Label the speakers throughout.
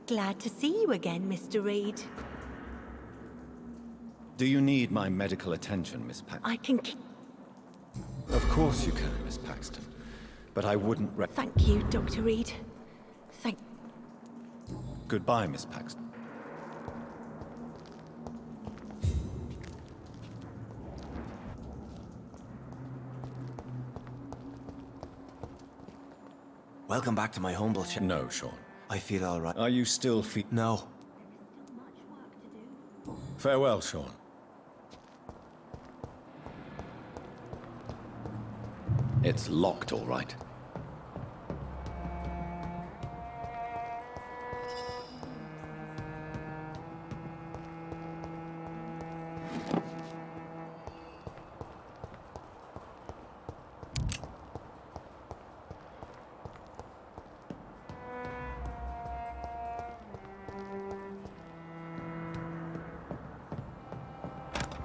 Speaker 1: Glad to see you again, Mr. Reid.
Speaker 2: Do you need my medical attention, Miss Paxton?
Speaker 1: I can
Speaker 2: Of course you can, Miss Paxton. But I wouldn't
Speaker 1: Thank you, Dr. Reid. Thank...
Speaker 2: Goodbye, Miss Paxton.
Speaker 3: Welcome back to my humble
Speaker 2: No, Sean.
Speaker 3: I feel all right.
Speaker 2: Are you still
Speaker 3: No.
Speaker 2: Farewell, Sean. It's locked, all right.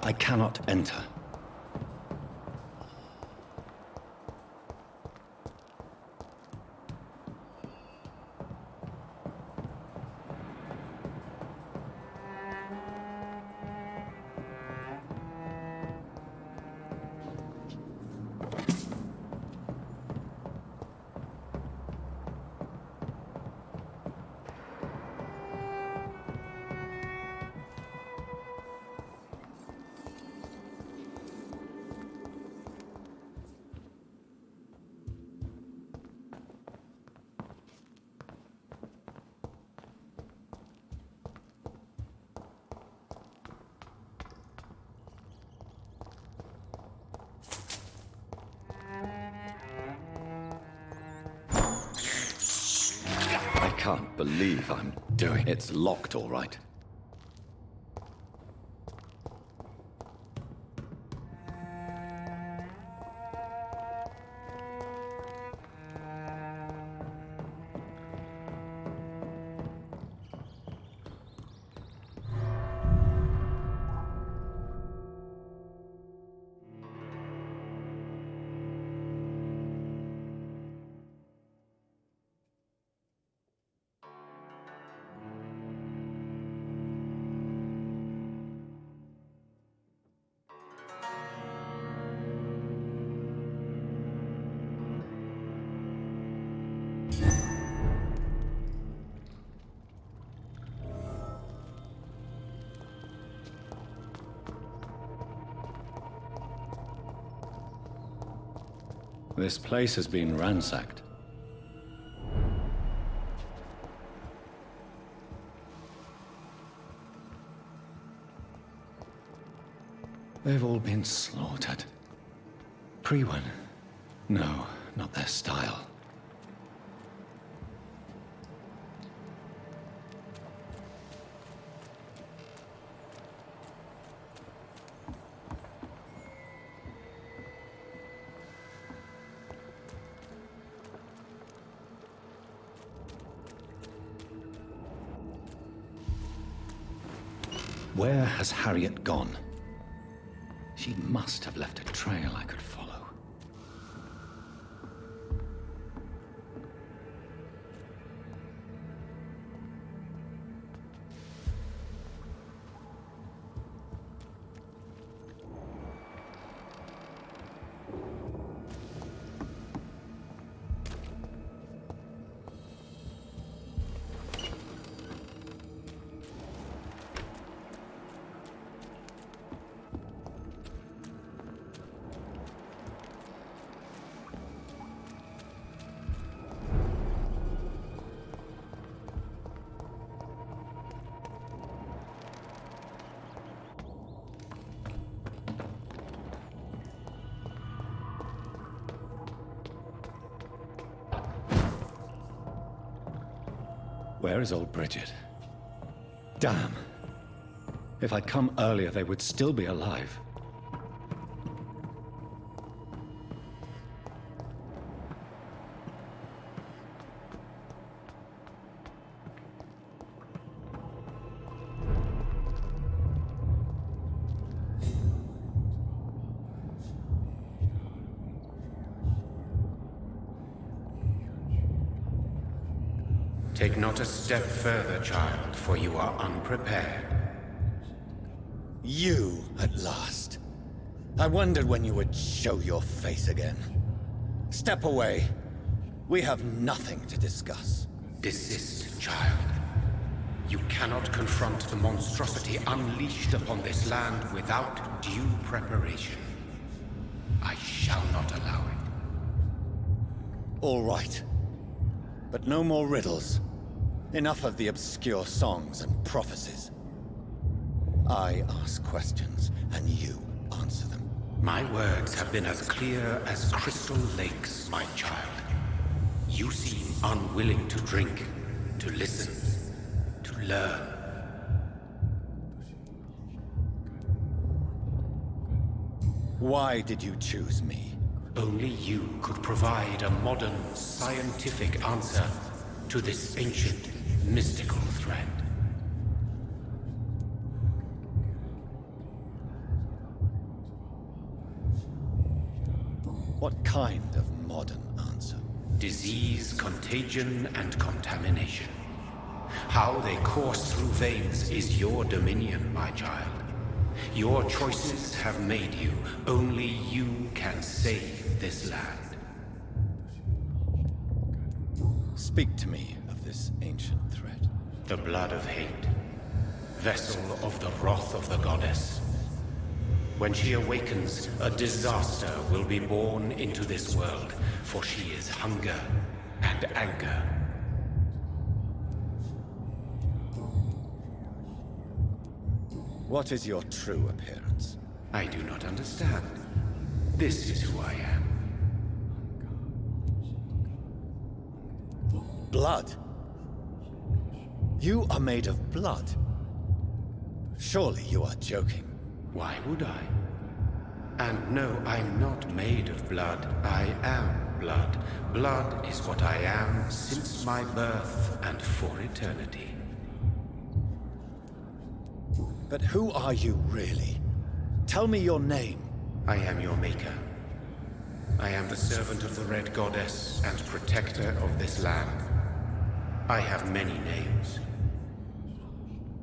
Speaker 2: I cannot enter. I can't believe I'm doing it. It's locked, all right. This place has been ransacked. They've all been slaughtered. Pre-one? No, not their style. Where has Harriet gone? She must have left a trail I could follow. Where is old Bridget? Damn. If I'd come earlier, they would still be alive.
Speaker 4: Take not a step further, child, for you are unprepared.
Speaker 5: You, at last. I wondered when you would show your face again. Step away. We have nothing to discuss.
Speaker 4: Desist, child. You cannot confront the monstrosity unleashed upon this land without due preparation. I shall not allow it.
Speaker 5: All right. But no more riddles. Enough of the obscure songs and prophecies. I ask questions, and you answer them.
Speaker 4: My words have been as clear as crystal lakes, my child. You seem unwilling to drink, to listen, to learn.
Speaker 5: Why did you choose me?
Speaker 4: Only you could provide a modern, scientific answer to this ancient, mystical threat.
Speaker 5: What kind of modern answer?
Speaker 4: Disease, contagion, and contamination. How they course through veins is your dominion, my child. Your choices have made you. Only you can save this land.
Speaker 5: Speak to me of this ancient threat.
Speaker 4: The blood of hate. Vessel of the wrath of the goddess. When she awakens, a disaster will be born into this world, for she is hunger and anger.
Speaker 5: What is your true appearance?
Speaker 4: I do not understand. This is who I am.
Speaker 5: Blood? You are made of blood. Surely you are joking.
Speaker 4: Why would I? And no, I'm not made of blood. I am blood. Blood is what I am since my birth and for eternity.
Speaker 5: But who are you really? Tell me your name.
Speaker 4: I am your maker. I am the servant of the Red Goddess and protector of this land. I have many names.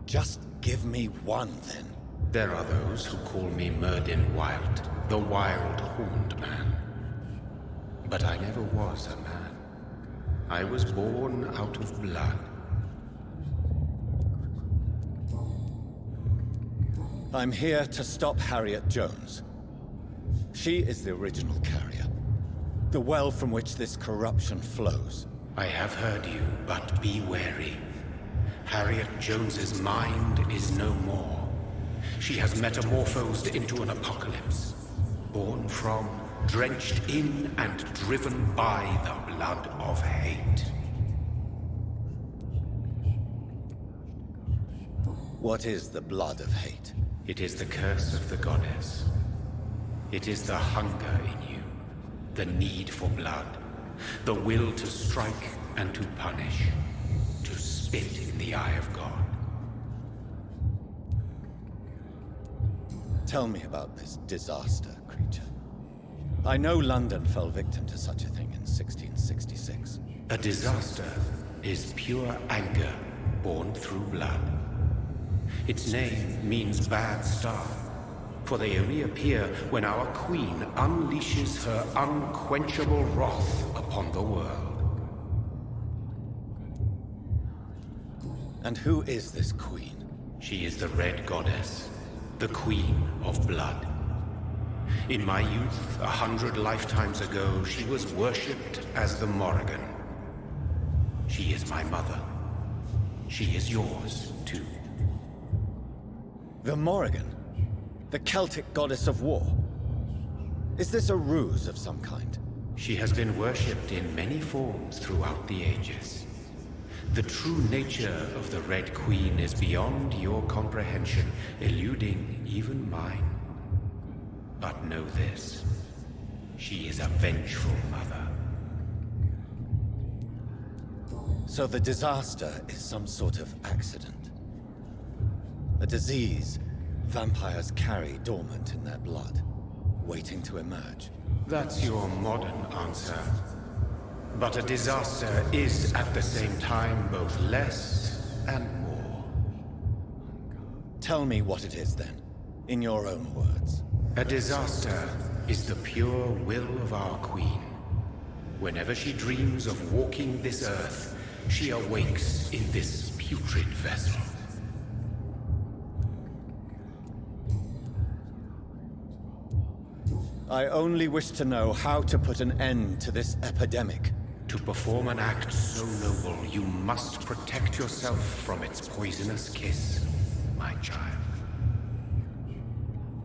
Speaker 5: Just give me one, then.
Speaker 4: There are those who call me Merdin Wild, the Wild Horned Man. But I never was a man. I was born out of blood.
Speaker 5: I'm here to stop Harriet Jones. She is the original carrier. The well from which this corruption flows.
Speaker 4: I have heard you, but be wary. Harriet Jones's mind is no more. She has metamorphosed into an apocalypse. Born from, drenched in, and driven by the blood of hate.
Speaker 5: What is the blood of hate?
Speaker 4: It is the curse of the goddess. It is the hunger in you, the need for blood, the will to strike and to punish, to spit in the eye of God.
Speaker 5: Tell me about this disaster, creature. I know London fell victim to such a thing in 1666.
Speaker 4: A disaster is pure anger born through blood. Its name means bad star, for they only appear when our queen unleashes her unquenchable wrath upon the world.
Speaker 5: And who is this queen?
Speaker 4: She is the Red Goddess, the Queen of Blood. In my youth, 100 lifetimes ago, she was worshipped as the Morrigan. She is my mother. She is yours, too.
Speaker 5: The Morrigan? The Celtic goddess of war? Is this a ruse of some kind?
Speaker 4: She has been worshipped in many forms throughout the ages. The true nature of the Red Queen is beyond your comprehension, eluding even mine. But know this, she is a vengeful mother.
Speaker 5: So the disaster is some sort of accident. A disease vampires carry dormant in their blood, waiting to emerge.
Speaker 4: That's your modern answer. But a disaster is at the same time both less and more.
Speaker 5: Tell me what it is then, in your own words.
Speaker 4: A disaster is the pure will of our queen. Whenever she dreams of walking this earth, she awakes in this putrid vessel.
Speaker 5: I only wish to know how to put an end to this epidemic.
Speaker 4: To perform an act so noble, you must protect yourself from its poisonous kiss, my child.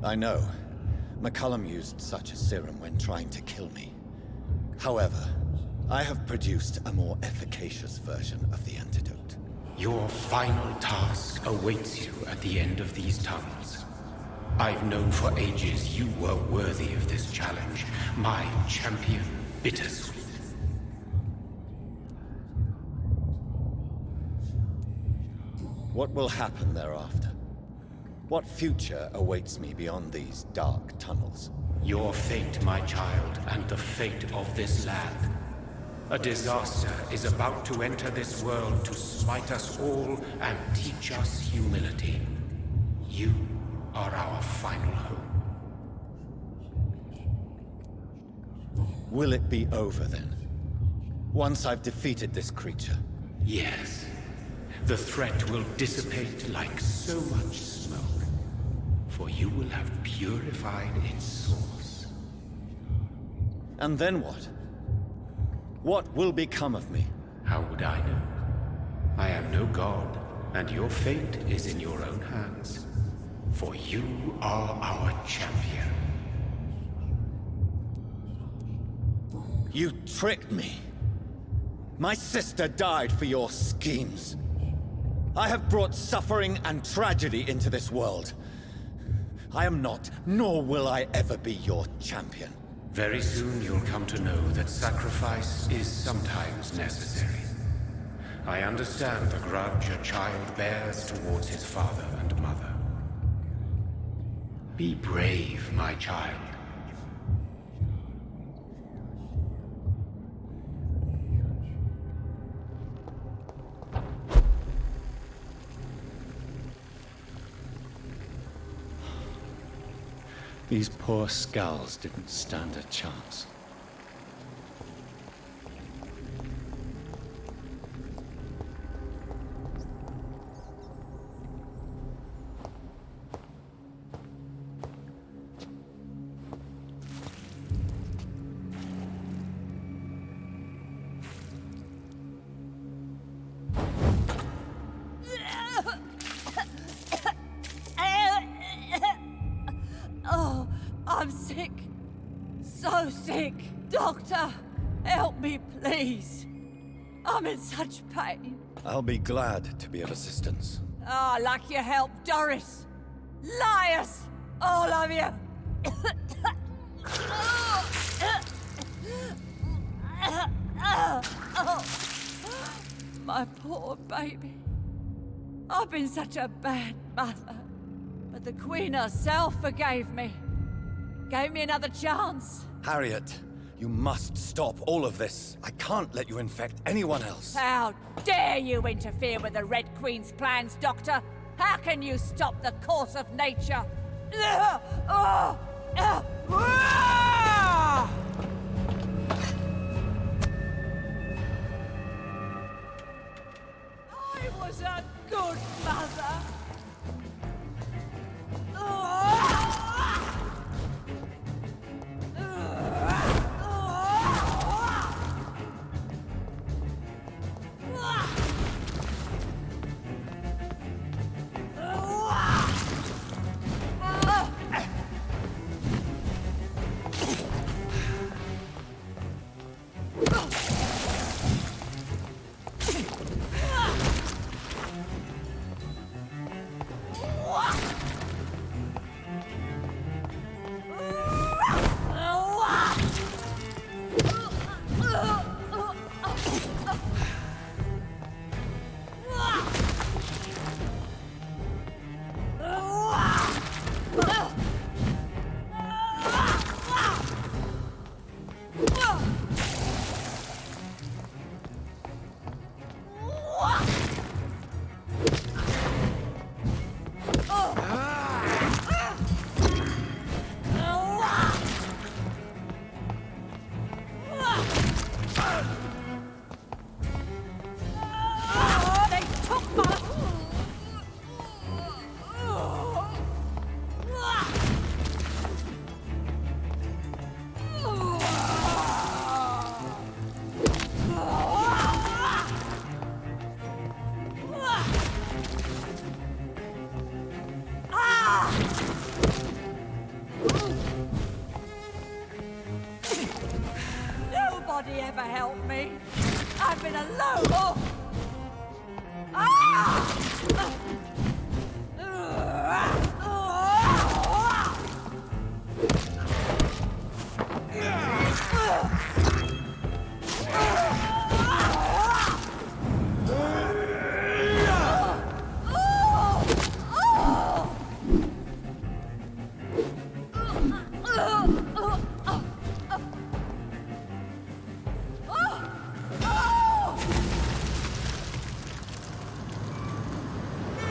Speaker 5: I know. McCullum used such a serum when trying to kill me. However, I have produced a more efficacious version of the antidote.
Speaker 4: Your final task awaits you at the end of these tunnels. I've known for ages you were worthy of this challenge, my champion, Bittersweet.
Speaker 5: What will happen thereafter? What future awaits me beyond these dark tunnels?
Speaker 4: Your fate, my child, and the fate of this land. A disaster is about to enter this world to smite us all and teach us humility. You are our final home.
Speaker 5: Will it be over then? Once I've defeated this creature?
Speaker 4: Yes. The threat will dissipate like so much smoke, for you will have purified its source.
Speaker 5: And then what? What will become of me?
Speaker 4: How would I know? I am no god, and your fate is in your own hands. For you are our champion.
Speaker 5: You tricked me. My sister died for your schemes. I have brought suffering and tragedy into this world. I am not, nor will I ever be your champion.
Speaker 4: Very soon you'll come to know that sacrifice is sometimes necessary. I understand the grudge a child bears towards his father and mother. Be brave, my child.
Speaker 2: These poor skulls didn't stand a chance.
Speaker 6: Oh, I'm sick. So sick. Doctor, help me, please. I'm in such pain.
Speaker 5: I'll be glad to be of assistance.
Speaker 6: Ah, like your help, Doris. Liars! All of you! My poor baby. I've been such a bad mother. But the Queen herself forgave me. Gave me another chance.
Speaker 5: Harriet, you must stop all of this. I can't let you infect anyone else.
Speaker 6: How dare you interfere with the Red Queen's plans, Doctor? How can you stop the course of nature? I was a good mother. nobody ever helped me. I've been alone. Oh. Ah!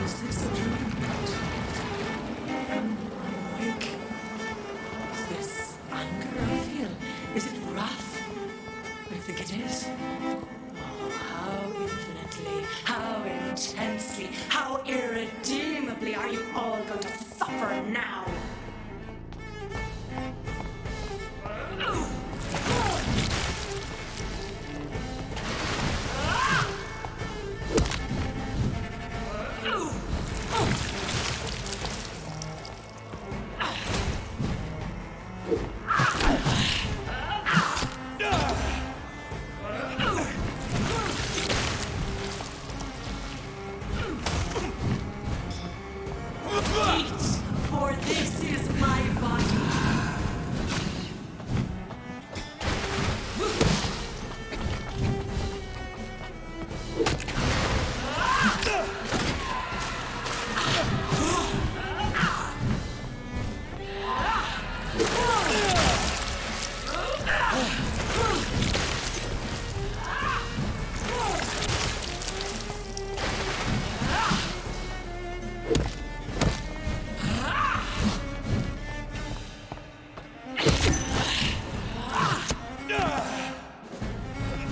Speaker 7: Is this a dream? Am I awake? Is this anger I feel? Is it wrath? I think it is. Oh, how infinitely, how intensely, how irredeemably are you all going to suffer now? For this is my body.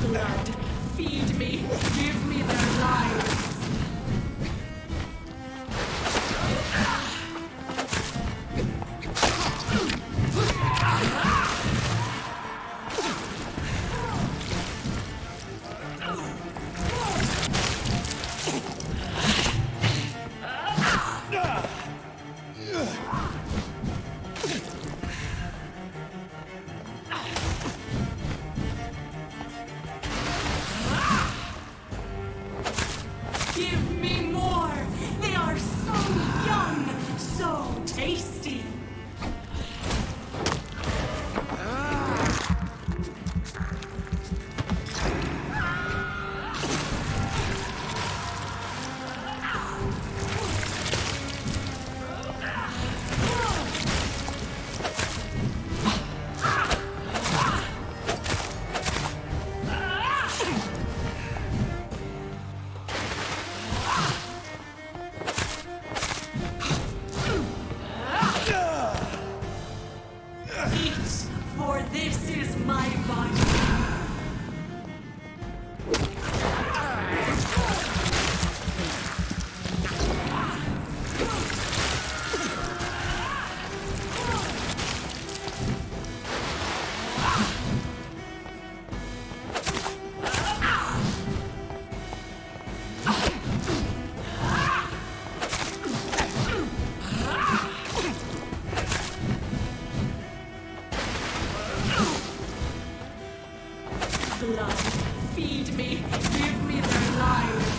Speaker 7: Blood, feed me, give me their lives. Give me more! They are so young, so tasty! Eat, for this is my body. Blood, feed me, give me their lives.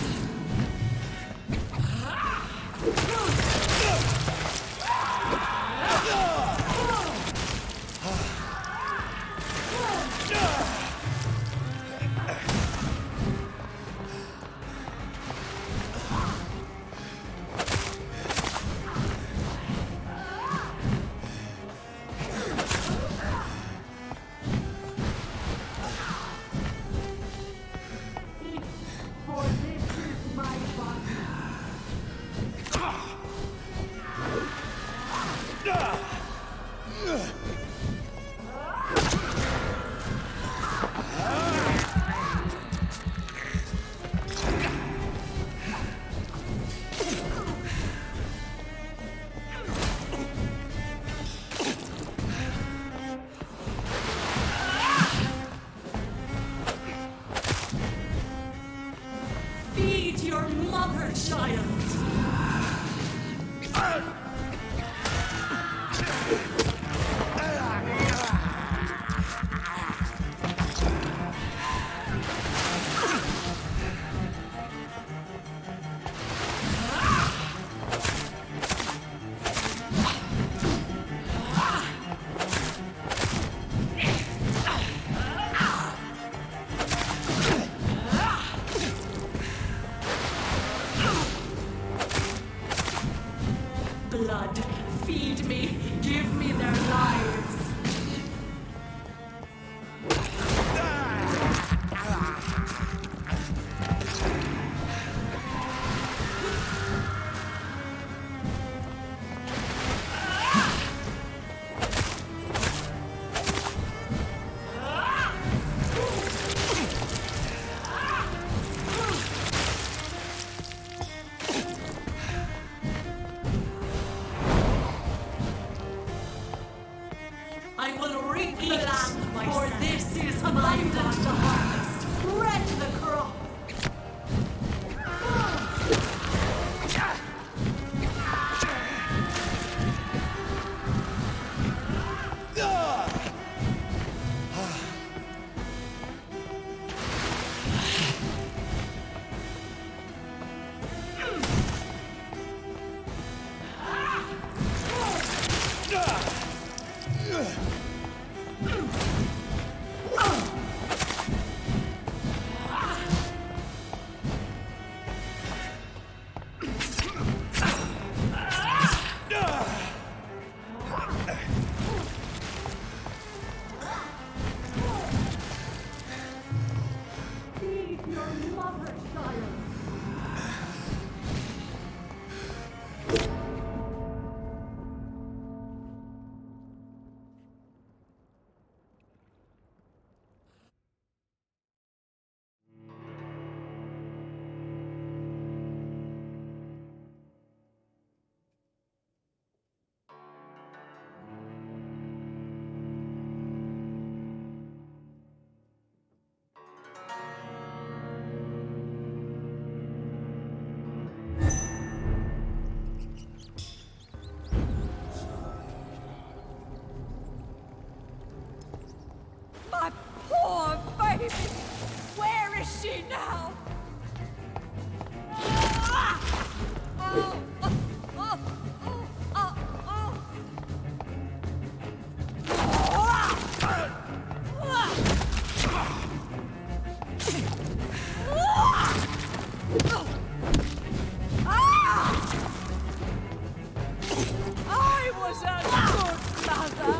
Speaker 7: For this is my body. Feed your mother, child. the harvest, red the crop.
Speaker 6: My poor baby! Where is she now? I was a good mother.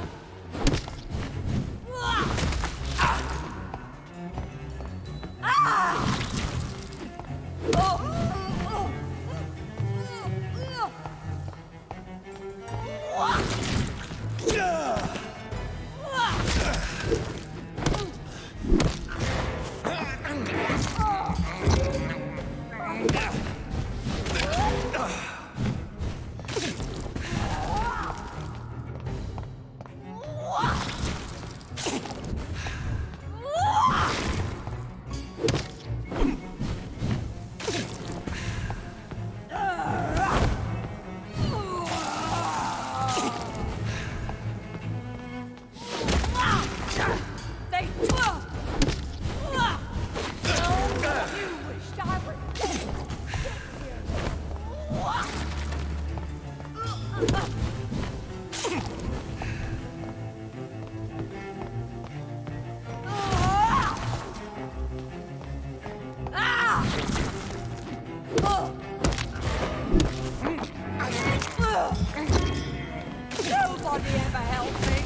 Speaker 6: Nobody ever helped me.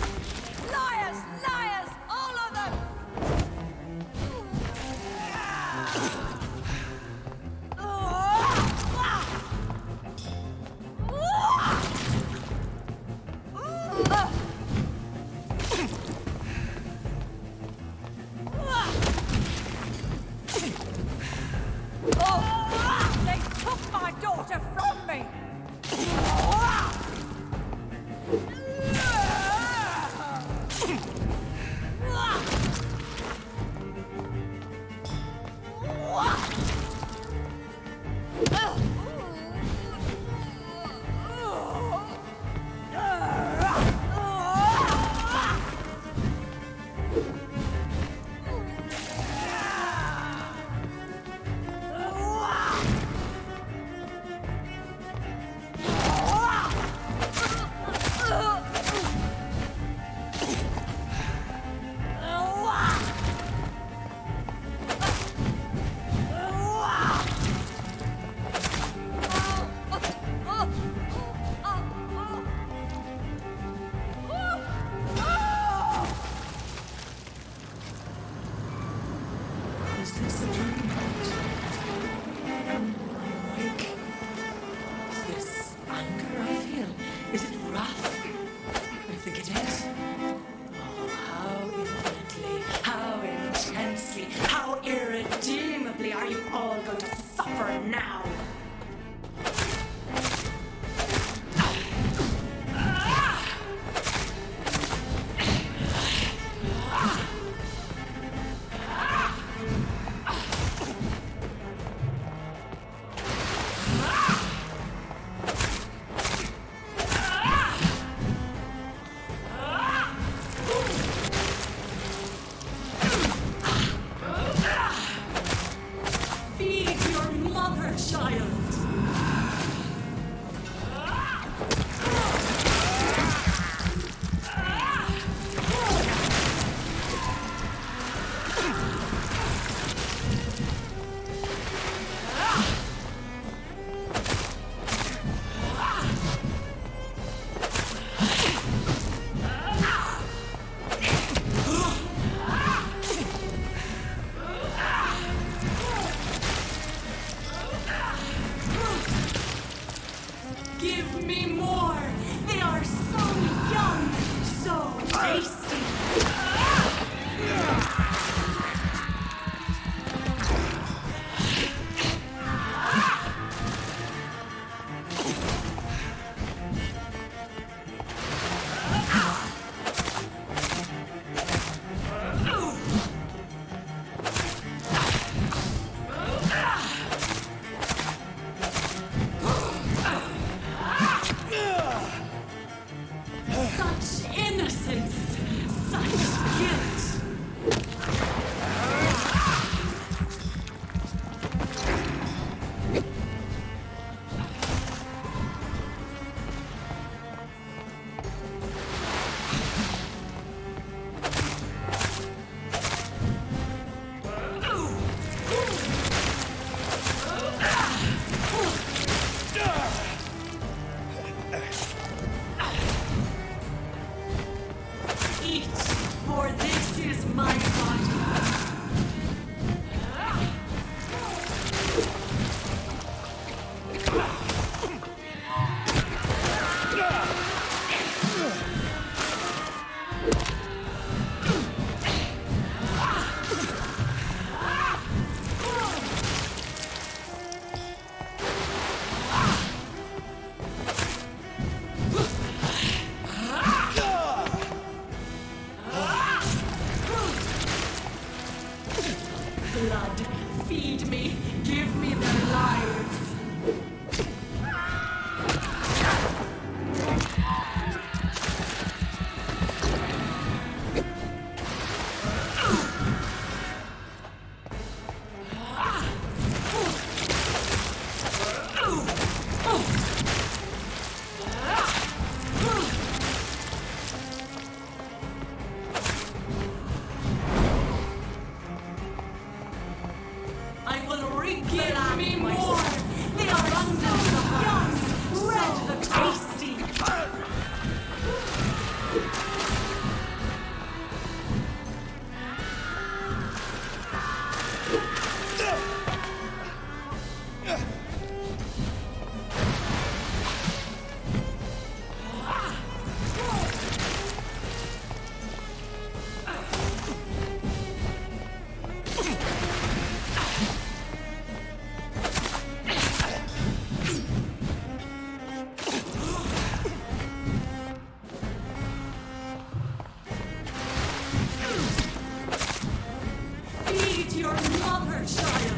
Speaker 6: Liars, liars, all of them. They took my daughter from me.
Speaker 7: Is this a dream? Am I awake? Is this anger I feel? Is it wrath? I think it is. Oh, how infinitely, how intensely, how irredeemably are you all going to suffer now? child. Give me more! They are so young, so tasty! Such innocence! Such guilt! Eat, for this is my body. Blood, feed me, give me their lives. I will give me more. They are abundant of young, red the tasty. Feed your mother, child.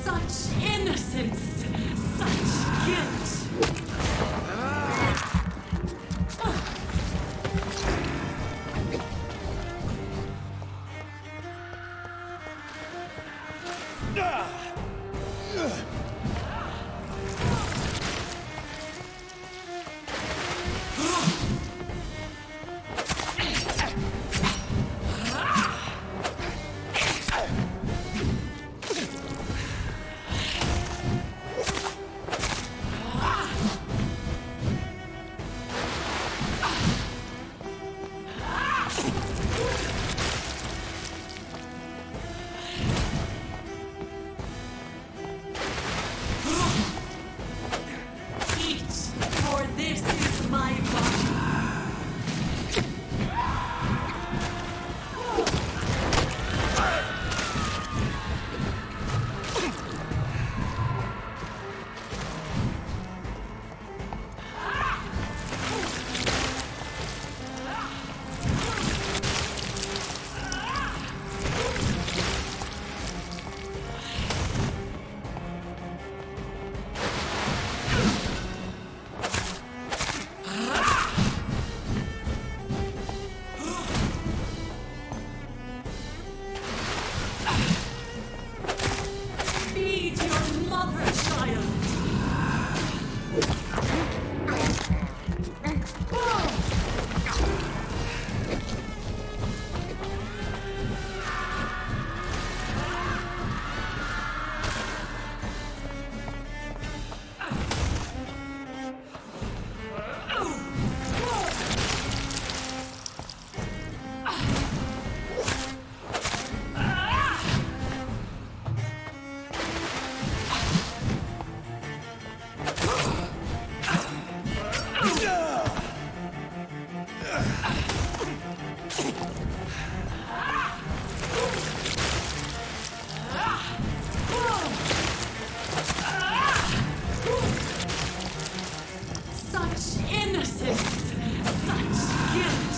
Speaker 7: Such innocence, such guilt. for a child. Such innocence! Such guilt!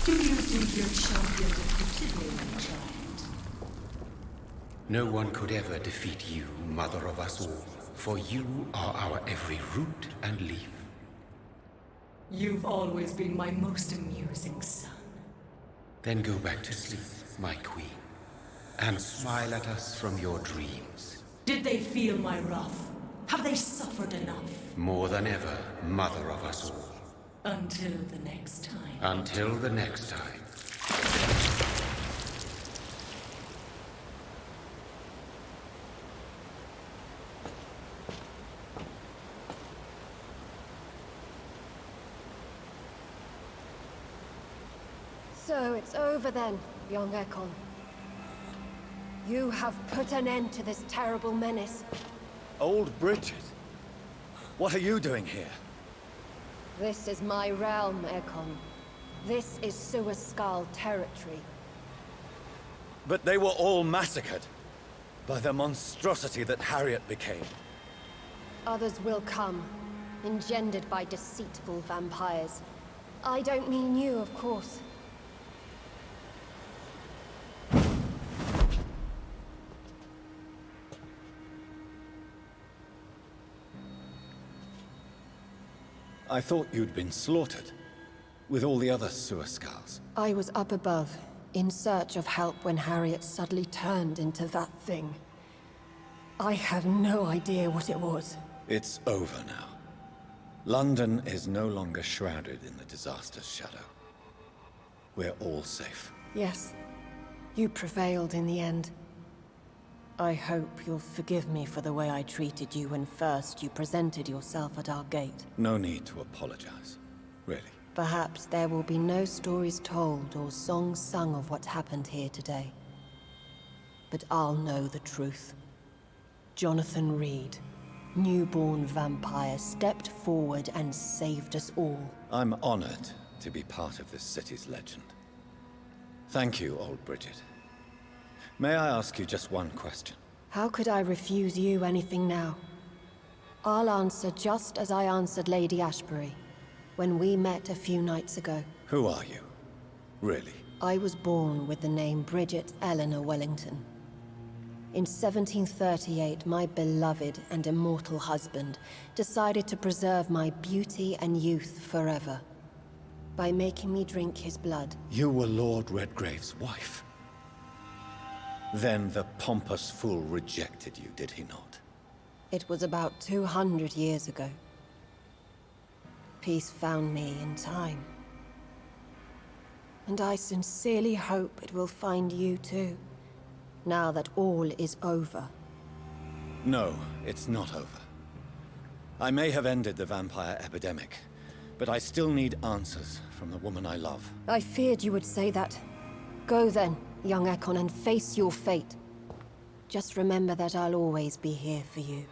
Speaker 7: Do you think your champion defeated me, my child?
Speaker 4: No one could ever defeat you, mother of us all, for you are our every root and leaf.
Speaker 7: You've always been my most amusing son.
Speaker 4: Then go back to sleep, my queen, and smile at us from your dreams.
Speaker 7: Did they feel my wrath? Have they suffered enough?
Speaker 4: More than ever, mother of us all.
Speaker 7: Until the next time.
Speaker 4: Until the next time.
Speaker 8: So it's over then, young Ekon. You have put an end to this terrible menace.
Speaker 5: Old Bridget? What are you doing here?
Speaker 8: This is my realm, Ekon. This is Suaskal territory.
Speaker 5: But they were all massacred by the monstrosity that Harriet became.
Speaker 8: Others will come, engendered by deceitful vampires. I don't mean you, of course.
Speaker 5: I thought you'd been slaughtered, with all the other Suaskals.
Speaker 8: I was up above, in search of help when Harriet suddenly turned into that thing. I have no idea what it was.
Speaker 5: It's over now. London is no longer shrouded in the disaster's shadow. We're all safe.
Speaker 8: Yes, you prevailed in the end. I hope you'll forgive me for the way I treated you when first you presented yourself at our gate.
Speaker 5: No need to apologize, really.
Speaker 8: Perhaps there will be no stories told or songs sung of what happened here today. But I'll know the truth. Jonathan Reid, newborn vampire, stepped forward and saved us all.
Speaker 5: I'm honored to be part of this city's legend. Thank you, old Bridget. May I ask you just one question?
Speaker 8: How could I refuse you anything now? I'll answer just as I answered Lady Ashbury when we met a few nights ago.
Speaker 5: Who are you? Really?
Speaker 8: I was born with the name Bridget Eleanor Wellington. In 1738, my beloved and immortal husband decided to preserve my beauty and youth forever by making me drink his blood.
Speaker 5: You were Lord Redgrave's wife. Then the pompous fool rejected you, did he not?
Speaker 8: It was about 200 years ago. Peace found me in time. And I sincerely hope it will find you too, now that all is over.
Speaker 5: No, it's not over. I may have ended the vampire epidemic, but I still need answers from the woman I love.
Speaker 8: I feared you would say that. Go then, young Ekon, and face your fate. Just remember that I'll always be here for you.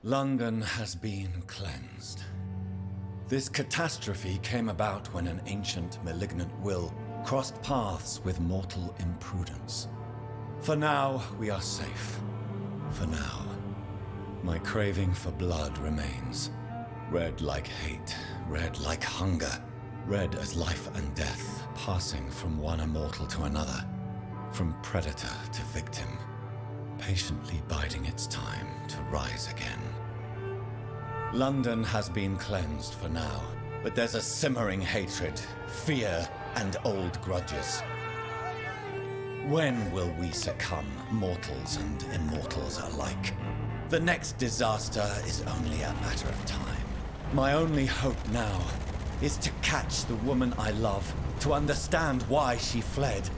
Speaker 5: London has been cleansed. This catastrophe came about when an ancient, malignant will crossed paths with mortal imprudence. For now, we are safe. For now. My craving for blood remains. Red like hate, red like hunger. Red as life and death, passing from one immortal to another. From predator to victim. Patiently biding its time to rise again. London has been cleansed for now, but there's a simmering hatred, fear, and old grudges. When will we succumb, mortals and immortals alike? The next disaster is only a matter of time. My only hope now is to catch the woman I love, to understand why she fled,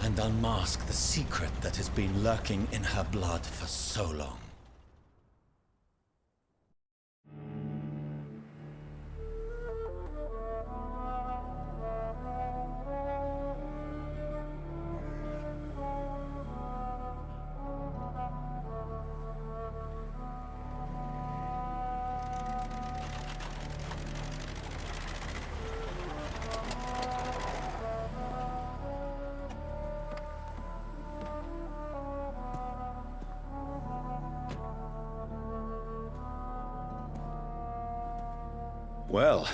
Speaker 5: and unmask the secret that has been lurking in her blood for so long.
Speaker 2: Well,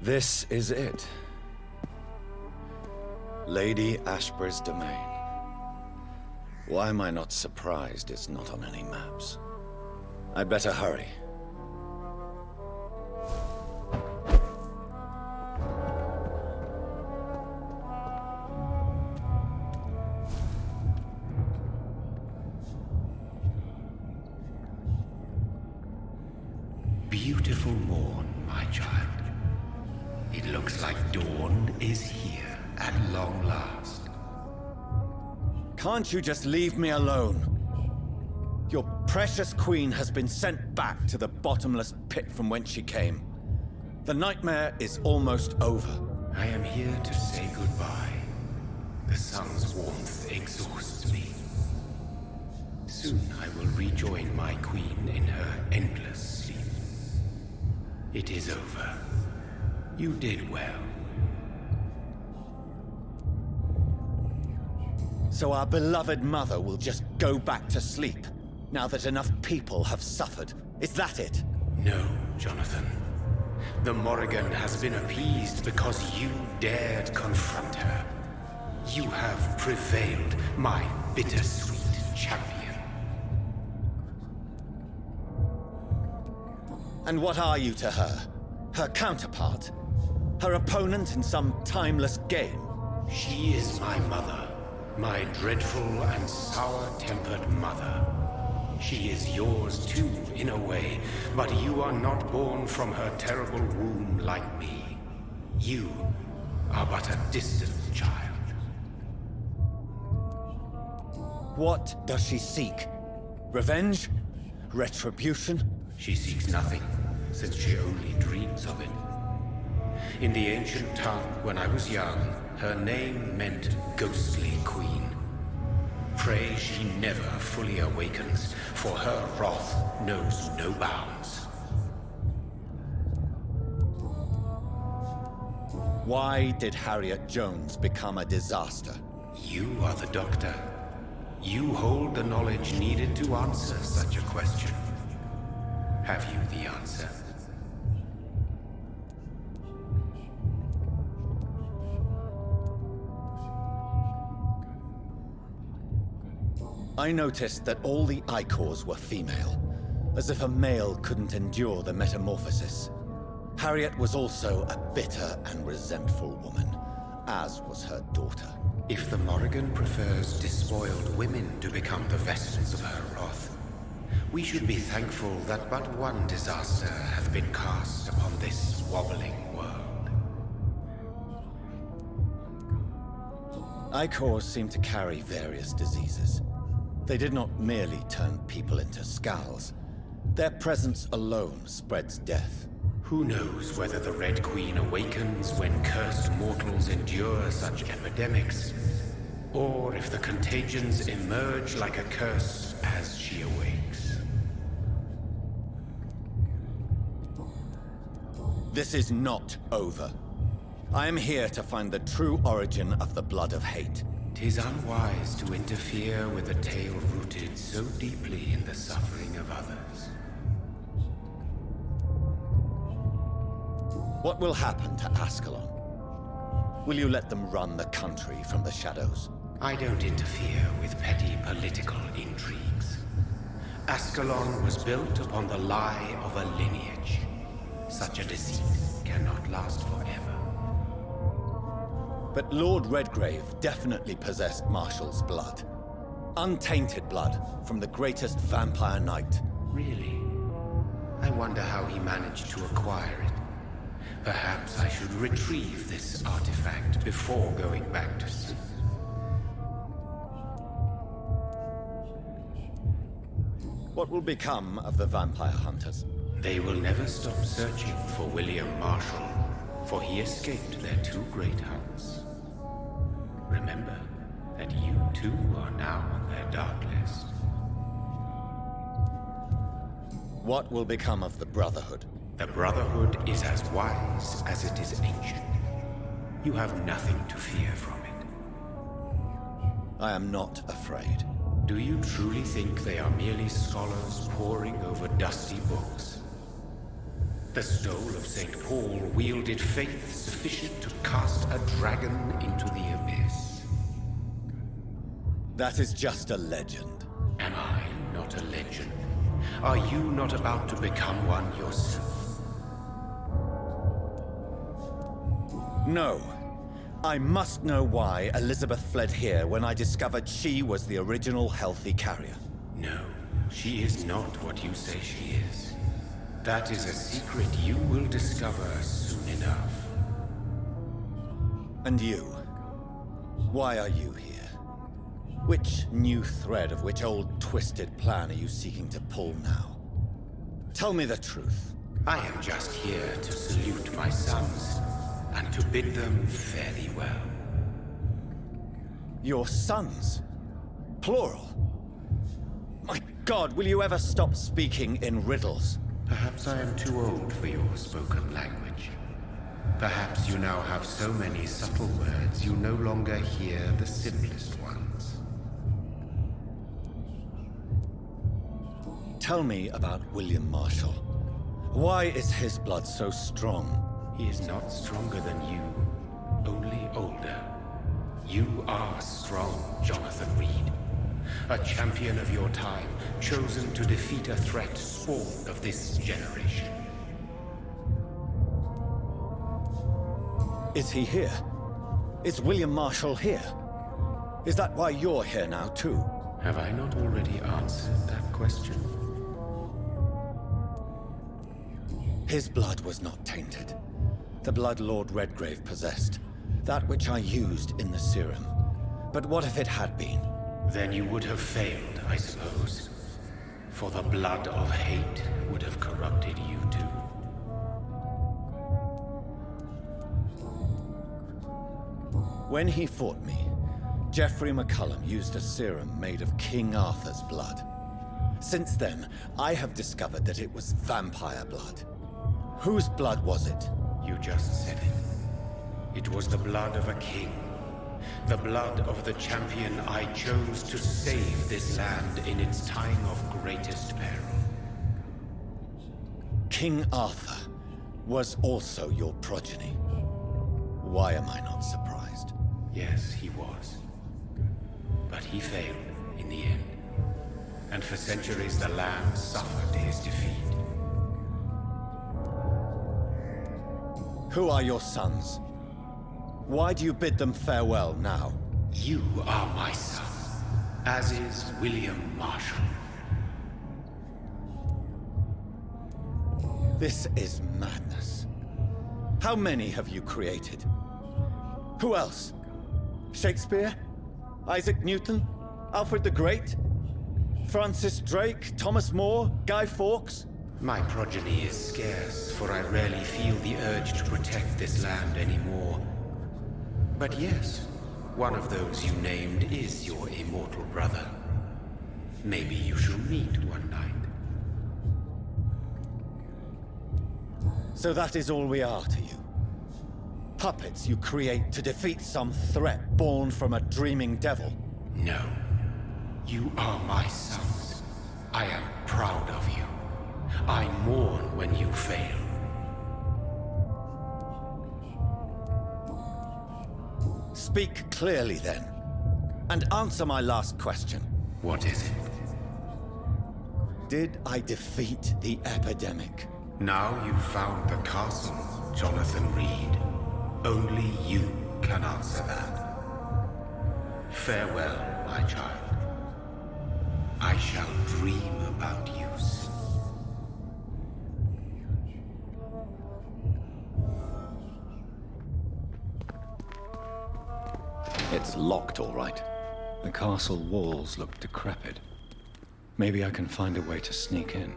Speaker 2: this is it. Lady Ashbury's domain. Why am I not surprised it's not on any maps? I'd better hurry.
Speaker 4: Beautiful morn, my child. It looks like dawn is here at long last.
Speaker 5: Can't you just leave me alone? Your precious queen has been sent back to the bottomless pit from whence she came. The nightmare is almost over.
Speaker 4: I am here to say goodbye. The sun's warmth exhausts me. Soon I will rejoin my queen in her endless sleep. It is over. You did well.
Speaker 5: So our beloved mother will just go back to sleep, now that enough people have suffered. Is that it?
Speaker 4: No, Jonathan. The Morrigan has been appeased because you dared confront her. You have prevailed, my bittersweet champion.
Speaker 5: And what are you to her? Her counterpart? Her opponent in some timeless game?
Speaker 4: She is my mother. My dreadful and sour-tempered mother. She is yours too, in a way, but you are not born from her terrible womb like me. You are but a distant child.
Speaker 5: What does she seek? Revenge? Retribution?
Speaker 4: She seeks nothing, since she only dreams of it. In the ancient tongue, when I was young, her name meant Ghostly Queen. Pray she never fully awakens, for her wrath knows no bounds.
Speaker 5: Why did Harriet Jones become a disaster?
Speaker 4: You are the doctor. You hold the knowledge needed to answer such a question. Have you the answer?
Speaker 5: I noticed that all the Icors were female, as if a male couldn't endure the metamorphosis. Harriet was also a bitter and resentful woman, as was her daughter.
Speaker 4: If the Morrigan prefers despoiled women to become the vessels of her wrath, we should be thankful that but one disaster hath been cast upon this wobbling world.
Speaker 5: Icors seem to carry various diseases. They did not merely turn people into skulls. Their presence alone spreads death.
Speaker 4: Who knows whether the Red Queen awakens when cursed mortals endure such epidemics, or if the contagions emerge like a curse as she awakes.
Speaker 5: This is not over. I am here to find the true origin of the blood of hate.
Speaker 4: 'Tis unwise to interfere with a tale rooted so deeply in the suffering of others.
Speaker 5: What will happen to Ascalon? Will you let them run the country from the shadows?
Speaker 4: I don't interfere with petty political intrigues. Ascalon was built upon the lie of a lineage. Such a deceit cannot last forever.
Speaker 5: But Lord Redgrave definitely possessed Marshall's blood. Untainted blood from the greatest vampire knight.
Speaker 4: Really? I wonder how he managed to acquire it. Perhaps I should retrieve this artifact before going back to sea.
Speaker 5: What will become of the vampire hunters?
Speaker 4: They will never stop searching for William Marshall, for he escaped their two great hunts. Remember that you too are now on their dark list.
Speaker 5: What will become of the Brotherhood?
Speaker 4: The Brotherhood is as wise as it is ancient. You have nothing to fear from it.
Speaker 5: I am not afraid.
Speaker 4: Do you truly think they are merely scholars poring over dusty books? The stole of St. Paul wielded faith sufficient to cast a dragon into the abyss.
Speaker 5: That is just a legend.
Speaker 4: Am I not a legend? Are you not about to become one yourself?
Speaker 5: No. I must know why Elizabeth fled here when I discovered she was the original healthy carrier.
Speaker 4: No, she is not what you say she is. That is a secret you will discover soon enough.
Speaker 5: And you? Why are you here? Which new thread of which old twisted plan are you seeking to pull now? Tell me the truth.
Speaker 4: I am just here to salute my sons, and to bid them fare thee well.
Speaker 5: Your sons? Plural? My God, will you ever stop speaking in riddles?
Speaker 4: Perhaps I am too old for your spoken language. Perhaps you now have so many subtle words you no longer hear the simplest ones.
Speaker 5: Tell me about William Marshall. Why is his blood so strong?
Speaker 4: He is not stronger than you, only older. You are strong, Jonathan Reid. A champion of your time, chosen to defeat a threat spawned of this generation.
Speaker 5: Is he here? Is William Marshall here? Is that why you're here now, too?
Speaker 4: Have I not already answered that question?
Speaker 5: His blood was not tainted. The blood Lord Redgrave possessed. That which I used in the serum. But what if it had been?
Speaker 4: Then you would have failed, I suppose. For the blood of hate would have corrupted you too.
Speaker 5: When he fought me, Geoffrey McCullum used a serum made of King Arthur's blood. Since then, I have discovered that it was vampire blood. Whose blood was it?
Speaker 4: You just said it. It was the blood of a king. The blood of the champion I chose to save this land in its time of greatest peril.
Speaker 5: King Arthur was also your progeny. Why am I not surprised?
Speaker 4: Yes, he was. But he failed in the end. And for centuries the land suffered his defeat.
Speaker 5: Who are your sons? Why do you bid them farewell now?
Speaker 4: You are my son, as is William Marshall.
Speaker 5: This is madness. How many have you created? Who else? Shakespeare? Isaac Newton? Alfred the Great? Francis Drake? Thomas More? Guy Fawkes?
Speaker 4: My progeny is scarce, for I rarely feel the urge to protect this land anymore. But yes, one of those you named is your immortal brother. Maybe you shall meet one night.
Speaker 5: So that is all we are to you? Puppets you create to defeat some threat born from a dreaming devil?
Speaker 4: No. You are my sons. I am proud of you. I mourn when you fail.
Speaker 5: Speak clearly then, and answer my last question.
Speaker 4: What is it?
Speaker 5: Did I defeat the epidemic?
Speaker 4: Now you've found the castle, Jonathan Reid. Only you can answer that. Farewell, my child. I shall dream about you soon.
Speaker 2: It's locked, all right. The castle walls look decrepit. Maybe I can find a way to sneak in.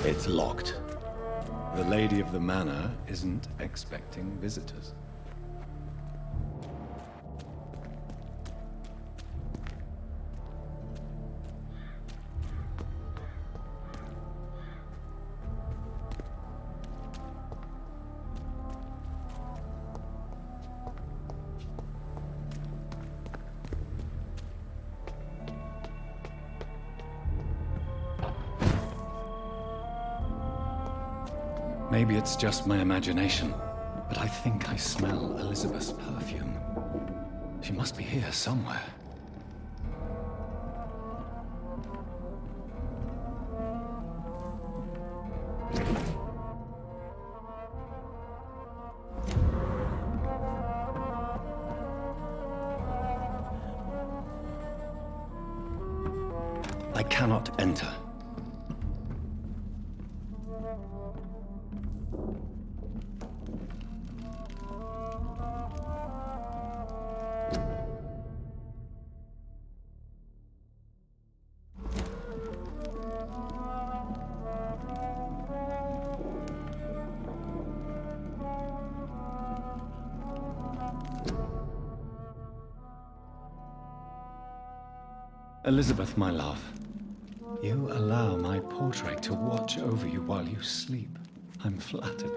Speaker 2: It's locked. The lady of the manor isn't expecting visitors. Maybe it's just my imagination, but I think I smell Elizabeth's perfume. She must be here somewhere. I cannot enter. Elizabeth, my love, you allow my portrait to watch over you while you sleep. I'm flattered.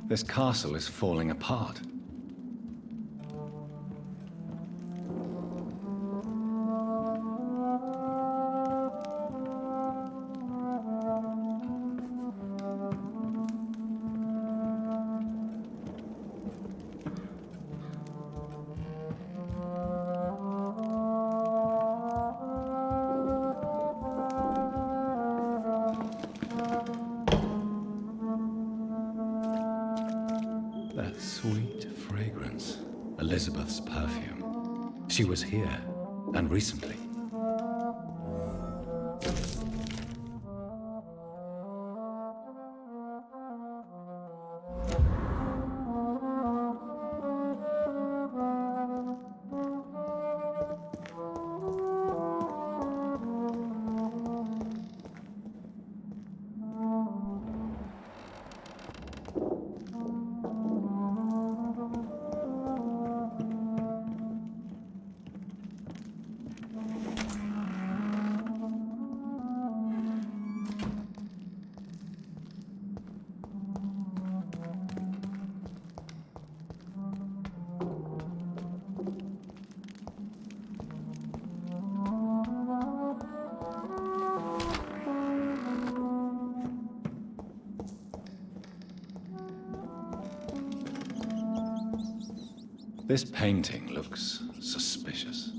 Speaker 2: This castle is falling apart. That sweet fragrance. Elizabeth's perfume. She was here, and recently. This painting looks suspicious.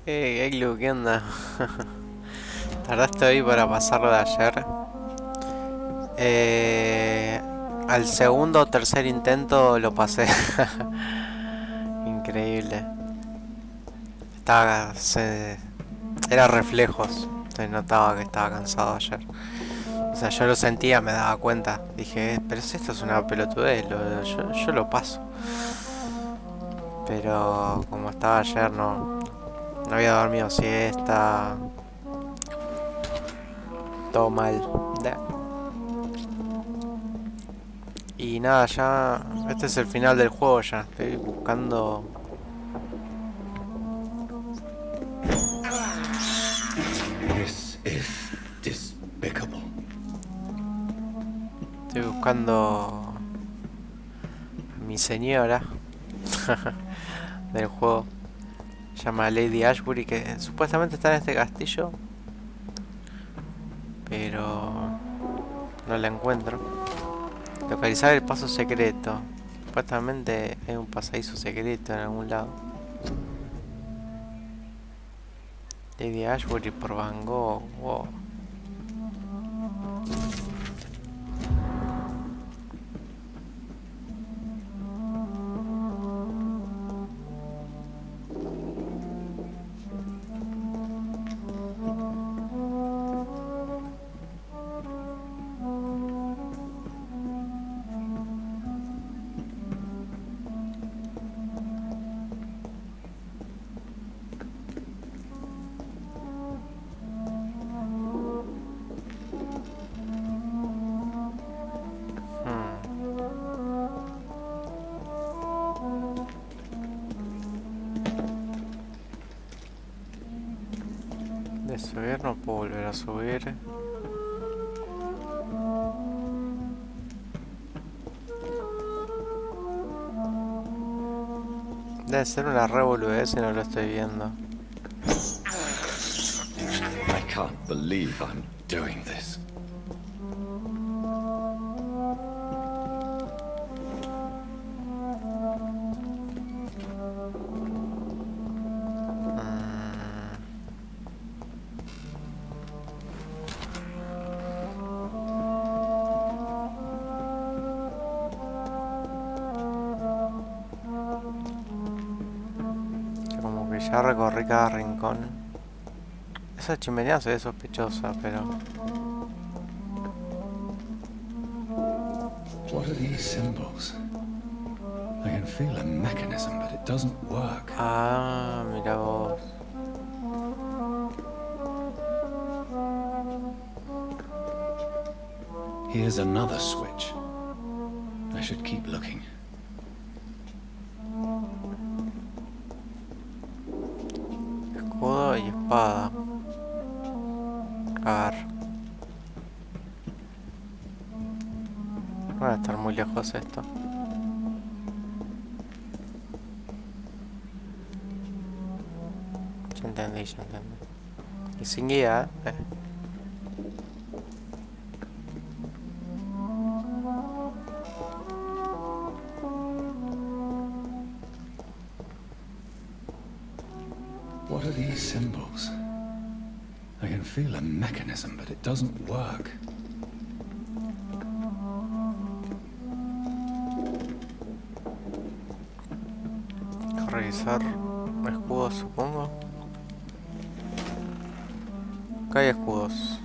Speaker 9: Eglu, ¿qué onda? Tardaste hoy para pasarlo de ayer. Al segundo o tercer intento lo pasé. Increíble. Era reflejos. Se notaba que estaba cansado ayer. O sea, yo lo sentía, me daba cuenta. Dije, pero si esto es una pelotudez, yo lo paso. Pero como estaba ayer, no había dormido siesta. Todo mal. Y nada, ya... Este es el final del juego ya. Estoy buscando...
Speaker 2: This is despicable.
Speaker 9: Estoy buscando... a mi señora. Del juego. Se llama Lady Ashbury, que supuestamente está en este castillo. Pero... no la encuentro. Localizar el paso secreto. Supuestamente hay un pasadizo secreto en algún lado. Lady Ashbury por Van Gogh. Wow. De subir no puedo volver a subir. Debe ser una revoludez si no lo estoy viendo.
Speaker 2: I can't believe I'm doing this.
Speaker 9: Ya recorrí cada rincón. Esa chimenea se ve sospechosa, pero...
Speaker 2: What are these symbols? I can feel a mechanism, but it doesn't work.
Speaker 9: Ah, mira vos.
Speaker 2: Here's another switch. I should keep looking.
Speaker 9: Escudo y espada. A ver. No va a estar muy lejos esto. Ya entendí, ya entendí. Y sin guía,
Speaker 2: What are these symbols? I can feel a mechanism, but it doesn't work.
Speaker 9: Revisar escudos, supongo. Acá hay escudos.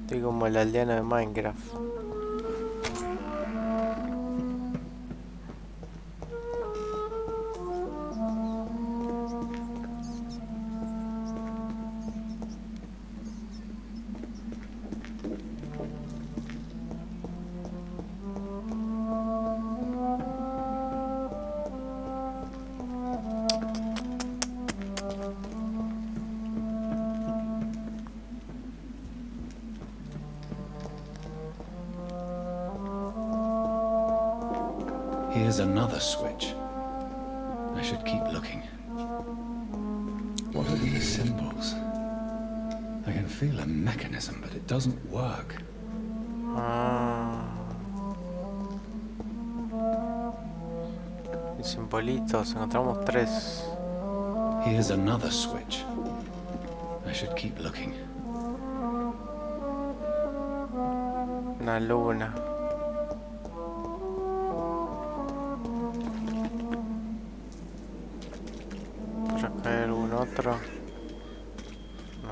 Speaker 9: Estoy como el aldeano de Minecraft.
Speaker 2: Here's another switch. I should keep looking. What are these symbols? I can feel a mechanism, but it doesn't work.
Speaker 9: Y simbolitos, encontramos 3.
Speaker 2: Here's another switch. I should keep looking.
Speaker 9: Una luna. ¿Por acá hay algún otro? No.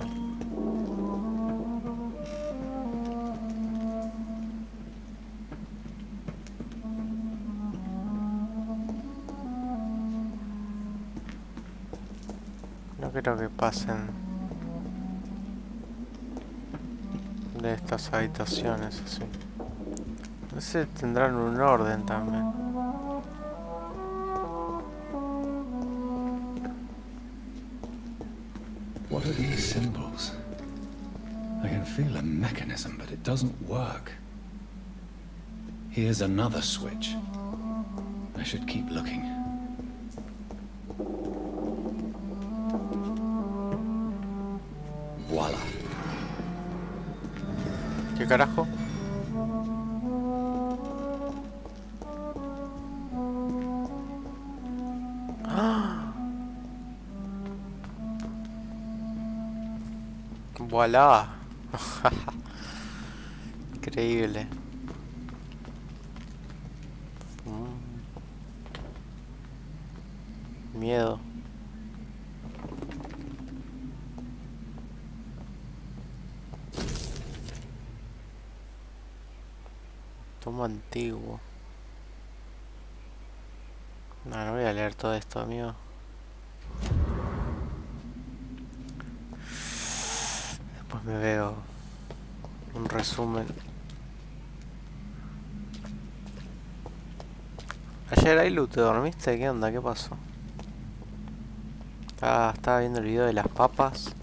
Speaker 9: No creo que pasen de estas habitaciones así. No sé, tendrán un orden también.
Speaker 2: What are these symbols? I can feel a mechanism, but it doesn't work. Here's another switch. I should keep looking. Voila.
Speaker 9: ¿Qué carajo? ¡Voilá! Increíble. Miedo. Tomo antiguo. No voy a leer todo esto, amigo. Después me veo un resumen. Ayer hay loot, ¿te dormiste? ¿Qué onda? ¿Qué pasó? Estaba viendo el video de las papas.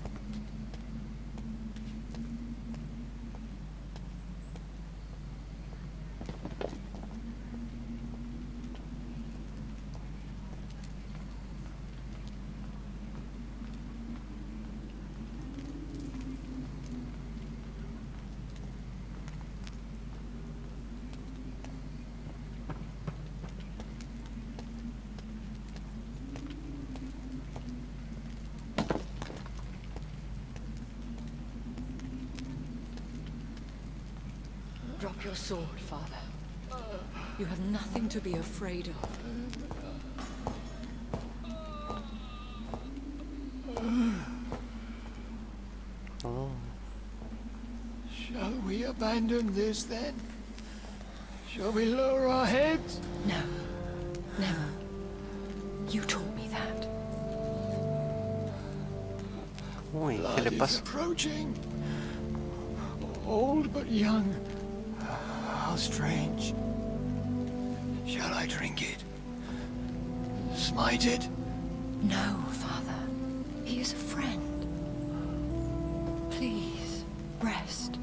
Speaker 7: Drop your sword, Father. You have nothing to be afraid of.
Speaker 10: Shall we abandon this then? Shall we lower our heads?
Speaker 7: No. Never. You taught me that.
Speaker 9: Uy, ¿qué
Speaker 10: Blood
Speaker 9: le
Speaker 10: is
Speaker 9: pasa?
Speaker 10: approaching. Old but young. How strange. Shall I drink it? Smite it?
Speaker 7: No, Father. He is is a friend. Please, rest.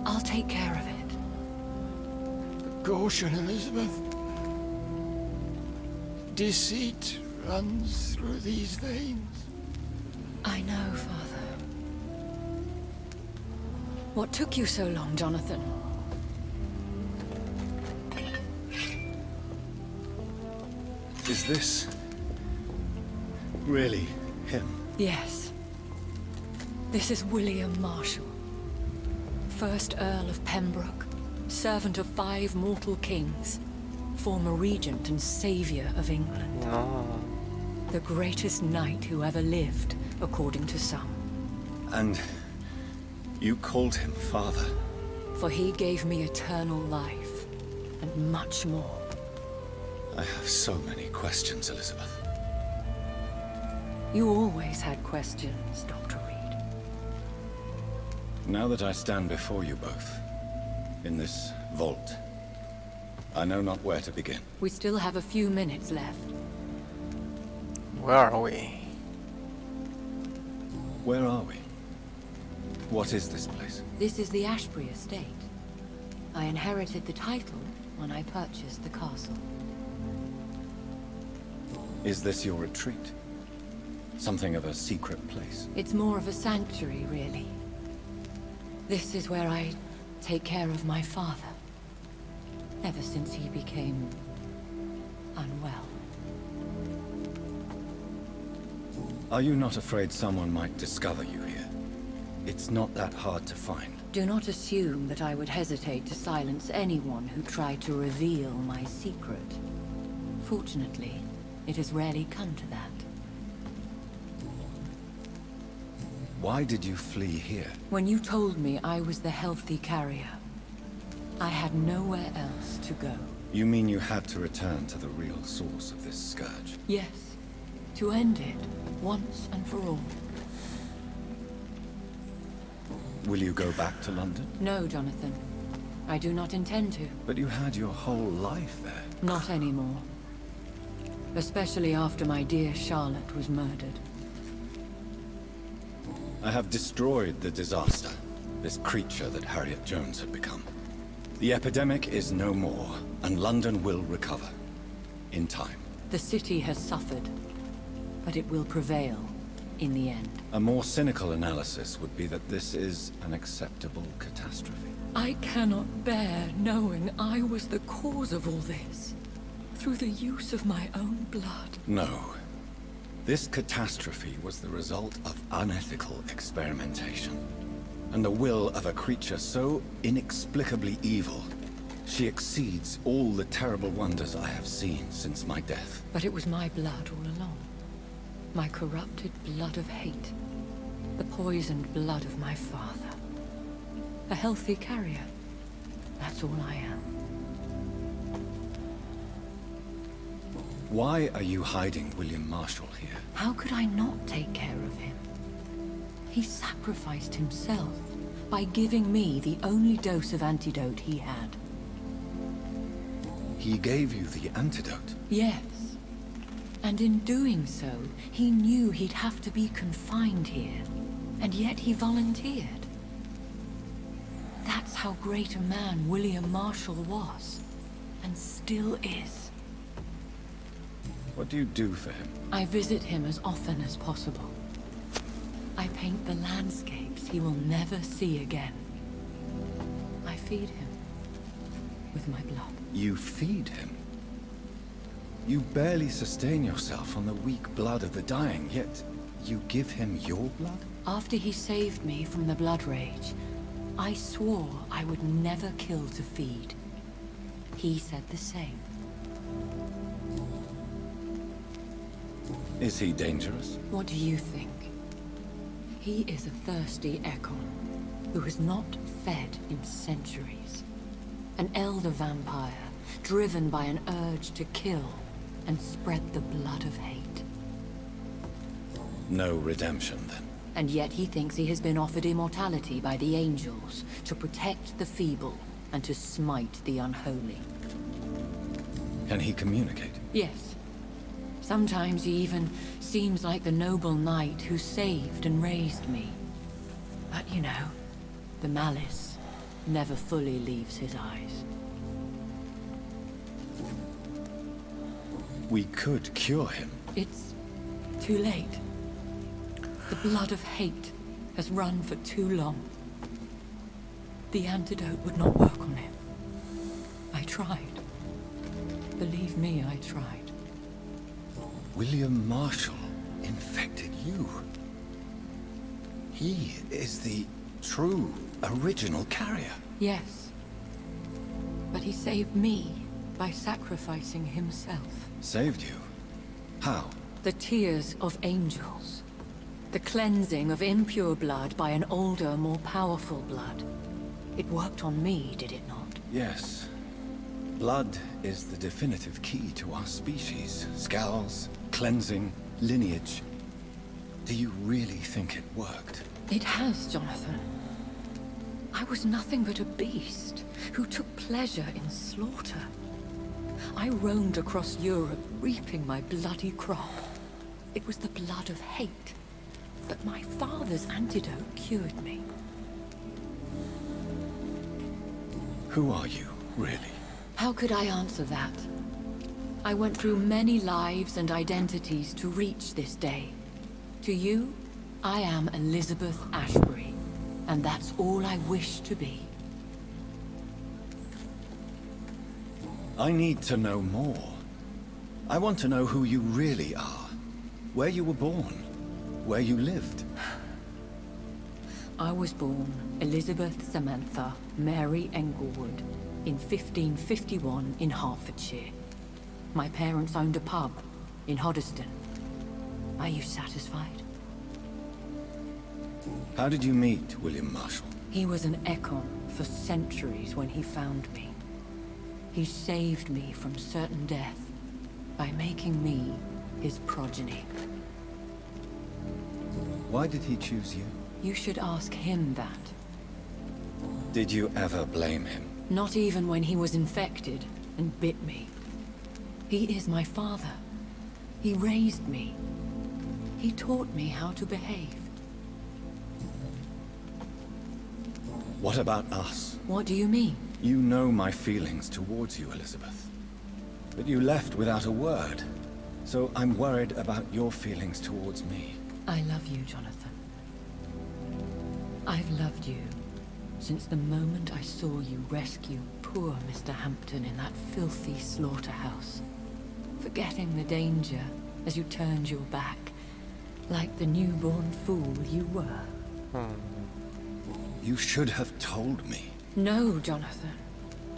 Speaker 7: I'll take care of it.
Speaker 10: Caution, Elizabeth. Deceit runs through these veins.
Speaker 7: I know, Father. What took you so long, Jonathan?
Speaker 2: Is this really him?
Speaker 7: Yes. This is William Marshall, 1st Earl of Pembroke, servant of 5 mortal kings, former regent and savior of England.
Speaker 9: No.
Speaker 7: The greatest knight who ever lived, according to some.
Speaker 2: And you called him father?
Speaker 7: For he gave me eternal life, and much more.
Speaker 2: I have so many questions, Elizabeth.
Speaker 7: You always had questions, Dr. Reid.
Speaker 2: Now that I stand before you both, in this vault, I know not where to begin.
Speaker 7: We still have a few minutes left.
Speaker 9: Where are we?
Speaker 2: Where are we? What is this place?
Speaker 7: This is the Ashbury estate. I inherited the title when I purchased the castle.
Speaker 2: Is this your retreat? Something of a secret place?
Speaker 7: It's more of a sanctuary, really. This is where I take care of my father. Ever since he became unwell.
Speaker 2: Are you not afraid someone might discover you here? It's not that hard to find.
Speaker 7: Do not assume that I would hesitate to silence anyone who tried to reveal my secret. Fortunately, it has rarely come to that.
Speaker 2: Why did you flee here?
Speaker 7: When you told me I was the healthy carrier, I had nowhere else to go.
Speaker 2: You mean you had to return to the real source of this scourge?
Speaker 7: Yes, to end it, once and for all.
Speaker 2: Will you go back to London?
Speaker 7: No, Jonathan. I do not intend to.
Speaker 2: But you had your whole life there.
Speaker 7: Not anymore. Especially after my dear Charlotte was murdered.
Speaker 2: I have destroyed the disaster, this creature that Harriet Jones had become. The epidemic is no more, and London will recover. In time.
Speaker 7: The city has suffered, but it will prevail in the end.
Speaker 2: A more cynical analysis would be that this is an acceptable catastrophe.
Speaker 7: I cannot bear knowing I was the cause of all this. Through the use of my own blood.
Speaker 2: No. This catastrophe was the result of unethical experimentation. And the will of a creature so inexplicably evil, she exceeds all the terrible wonders I have seen since my death.
Speaker 7: But it was my blood all along. My corrupted blood of hate. The poisoned blood of my father. A healthy carrier. That's all I am.
Speaker 2: Why are you hiding William Marshall here?
Speaker 7: How could I not take care of him? He sacrificed himself by giving me the only dose of antidote he had.
Speaker 2: He gave you the antidote?
Speaker 7: Yes. And in doing so, he knew he'd have to be confined here. And yet he volunteered. That's how great a man William Marshall was. And still is.
Speaker 2: What do you do for him?
Speaker 7: I visit him as often as possible. I paint the landscapes he will never see again. I feed him with my blood.
Speaker 2: You feed him? You barely sustain yourself on the weak blood of the dying, yet you give him your blood?
Speaker 7: After he saved me from the blood rage, I swore I would never kill to feed. He said the same.
Speaker 2: Is he dangerous?
Speaker 7: What do you think? He is a thirsty Ekon, who has not fed in centuries. An elder vampire, driven by an urge to kill and spread the blood of hate.
Speaker 2: No redemption, then?
Speaker 7: And yet he thinks he has been offered immortality by the angels to protect the feeble and to smite the unholy.
Speaker 2: Can he communicate?
Speaker 7: Yes. Sometimes he even seems like the noble knight who saved and raised me. But you know, the malice never fully leaves his eyes.
Speaker 2: We could cure him.
Speaker 7: It's too late. The blood of hate has run for too long. The antidote would not work on him. I tried. Believe me, I tried.
Speaker 2: William Marshall infected you. He is the true, original carrier.
Speaker 7: Yes. But he saved me by sacrificing himself.
Speaker 2: Saved you? How?
Speaker 7: The tears of angels. The cleansing of impure blood by an older, more powerful blood. It worked on me, did it not?
Speaker 2: Yes. Blood is the definitive key to our species. Scowls, cleansing, lineage. Do you really think it worked?
Speaker 7: It has, Jonathan. I was nothing but a beast who took pleasure in slaughter. I roamed across Europe, reaping my bloody crop. It was the blood of hate. But my father's antidote cured me.
Speaker 2: Who are you, really?
Speaker 7: How could I answer that? I went through many lives and identities to reach this day. To you, I am Elizabeth Ashbury, and that's all I wish to be.
Speaker 2: I need to know more. I want to know who you really are. Where you were born. Where you lived.
Speaker 7: I was born Elizabeth Samantha Mary Englewood in 1551 in Hertfordshire. My parents owned a pub in Hoddesdon. Are you satisfied?
Speaker 2: How did you meet William Marshall?
Speaker 7: He was an Ekon for centuries when he found me. He saved me from certain death by making me his progeny.
Speaker 2: Why did he choose you?
Speaker 7: You should ask him that.
Speaker 2: Did you ever blame him?
Speaker 7: Not even when he was infected and bit me. He is my father. He raised me. He taught me how to behave.
Speaker 2: What about us?
Speaker 7: What do you mean?
Speaker 2: You know my feelings towards you, Elizabeth. But you left without a word. So I'm worried about your feelings towards me.
Speaker 7: I love you, Jonathan. I've loved you since the moment I saw you rescue poor Mr. Hampton in that filthy slaughterhouse. Forgetting the danger as you turned your back, like the newborn fool you were.
Speaker 2: You should have told me.
Speaker 7: No, Jonathan.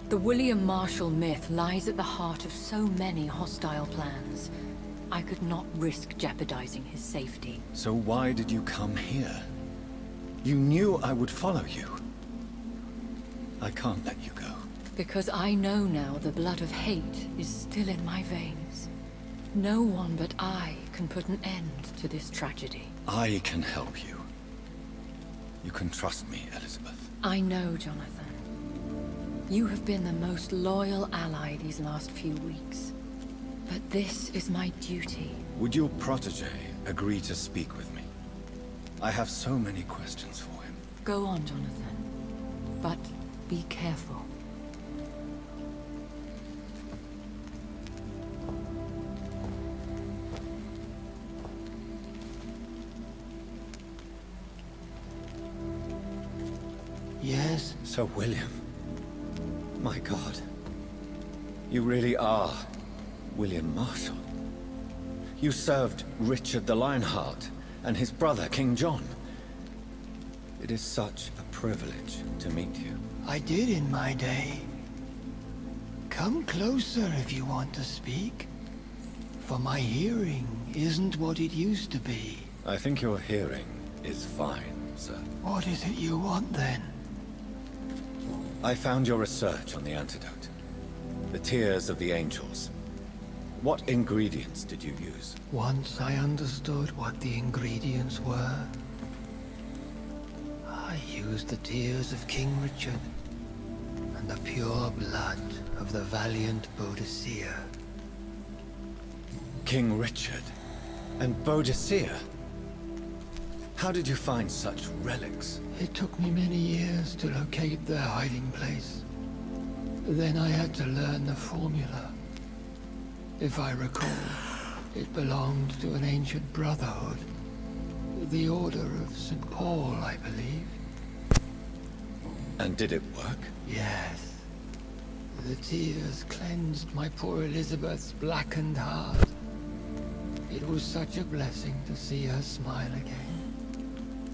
Speaker 7: The William Marshall myth lies at the heart of so many hostile plans. I could not risk jeopardizing his safety.
Speaker 2: So why did you come here? You knew I would follow you. I can't let you go.
Speaker 7: Because I know now the blood of hate is still in my veins. No one but I can put an end to this tragedy.
Speaker 2: I can help you. You can trust me, Elizabeth.
Speaker 7: I know, Jonathan. You have been the most loyal ally these last few weeks. But this is my duty.
Speaker 2: Would your protege agree to speak with me? I have so many questions for him.
Speaker 7: Go on, Jonathan. But be careful.
Speaker 10: Yes?
Speaker 5: Sir William. My God. You really are William Marshall. You served Richard the Lionheart and his brother, King John. It is such a privilege to meet you.
Speaker 10: I did in my day. Come closer if you want to speak. For my hearing isn't what it used to be.
Speaker 2: I think your hearing is fine, sir.
Speaker 10: What is it you want then?
Speaker 2: I found your research on the antidote. The tears of the angels. What ingredients did you use?
Speaker 10: Once I understood what the ingredients were, I used the tears of King Richard and the pure blood of the valiant Boadicea.
Speaker 5: King Richard and Boadicea. How did you find such relics?
Speaker 10: It took me many years to locate their hiding place. Then I had to learn the formula. If I recall, it belonged to an ancient brotherhood. The Order of St. Paul, I believe.
Speaker 5: And did it work?
Speaker 10: Yes. The tears cleansed my poor Elizabeth's blackened heart. It was such a blessing to see her smile again.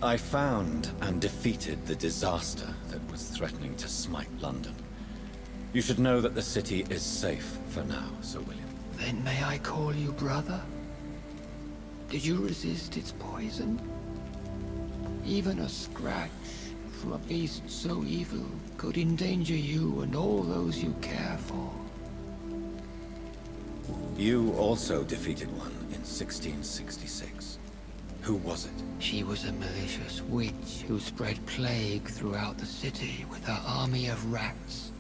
Speaker 5: I found and defeated the disaster that was threatening to smite London. You should know that the city is safe for now, Sir William.
Speaker 10: Then may I call you brother? Did you resist its poison? Even a scratch from a beast so evil could endanger you and all those you care for.
Speaker 5: You also defeated one in 1666. Who was it?
Speaker 10: She was a malicious witch who spread plague throughout the city with her army of rats.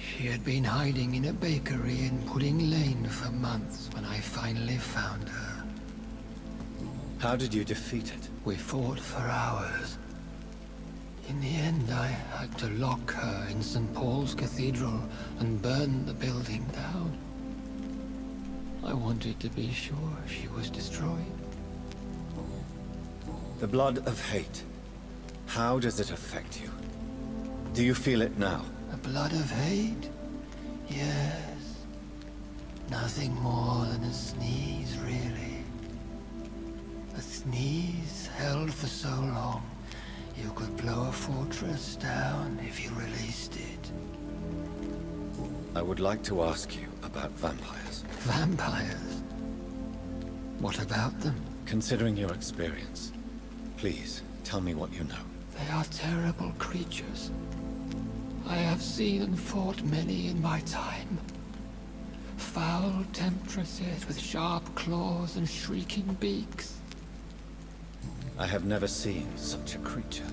Speaker 10: She had been hiding in a bakery in Pudding Lane for months when I finally found her.
Speaker 5: How did you defeat it?
Speaker 10: We fought for hours. In the end, I had to lock her in St. Paul's Cathedral and burn the building down. I wanted to be sure she was destroyed.
Speaker 5: The blood of hate. How does it affect you? Do you feel it now?
Speaker 10: The blood of hate? Yes. Nothing more than a sneeze, really. A sneeze held for so long, you could blow a fortress down if you released it.
Speaker 5: I would like to ask you about vampires.
Speaker 10: Vampires? What about them?
Speaker 5: Considering your experience, please tell me what you know.
Speaker 10: They are terrible creatures. I have seen and fought many in my time. Foul temptresses with sharp claws and shrieking beaks.
Speaker 5: I have never seen such a creature.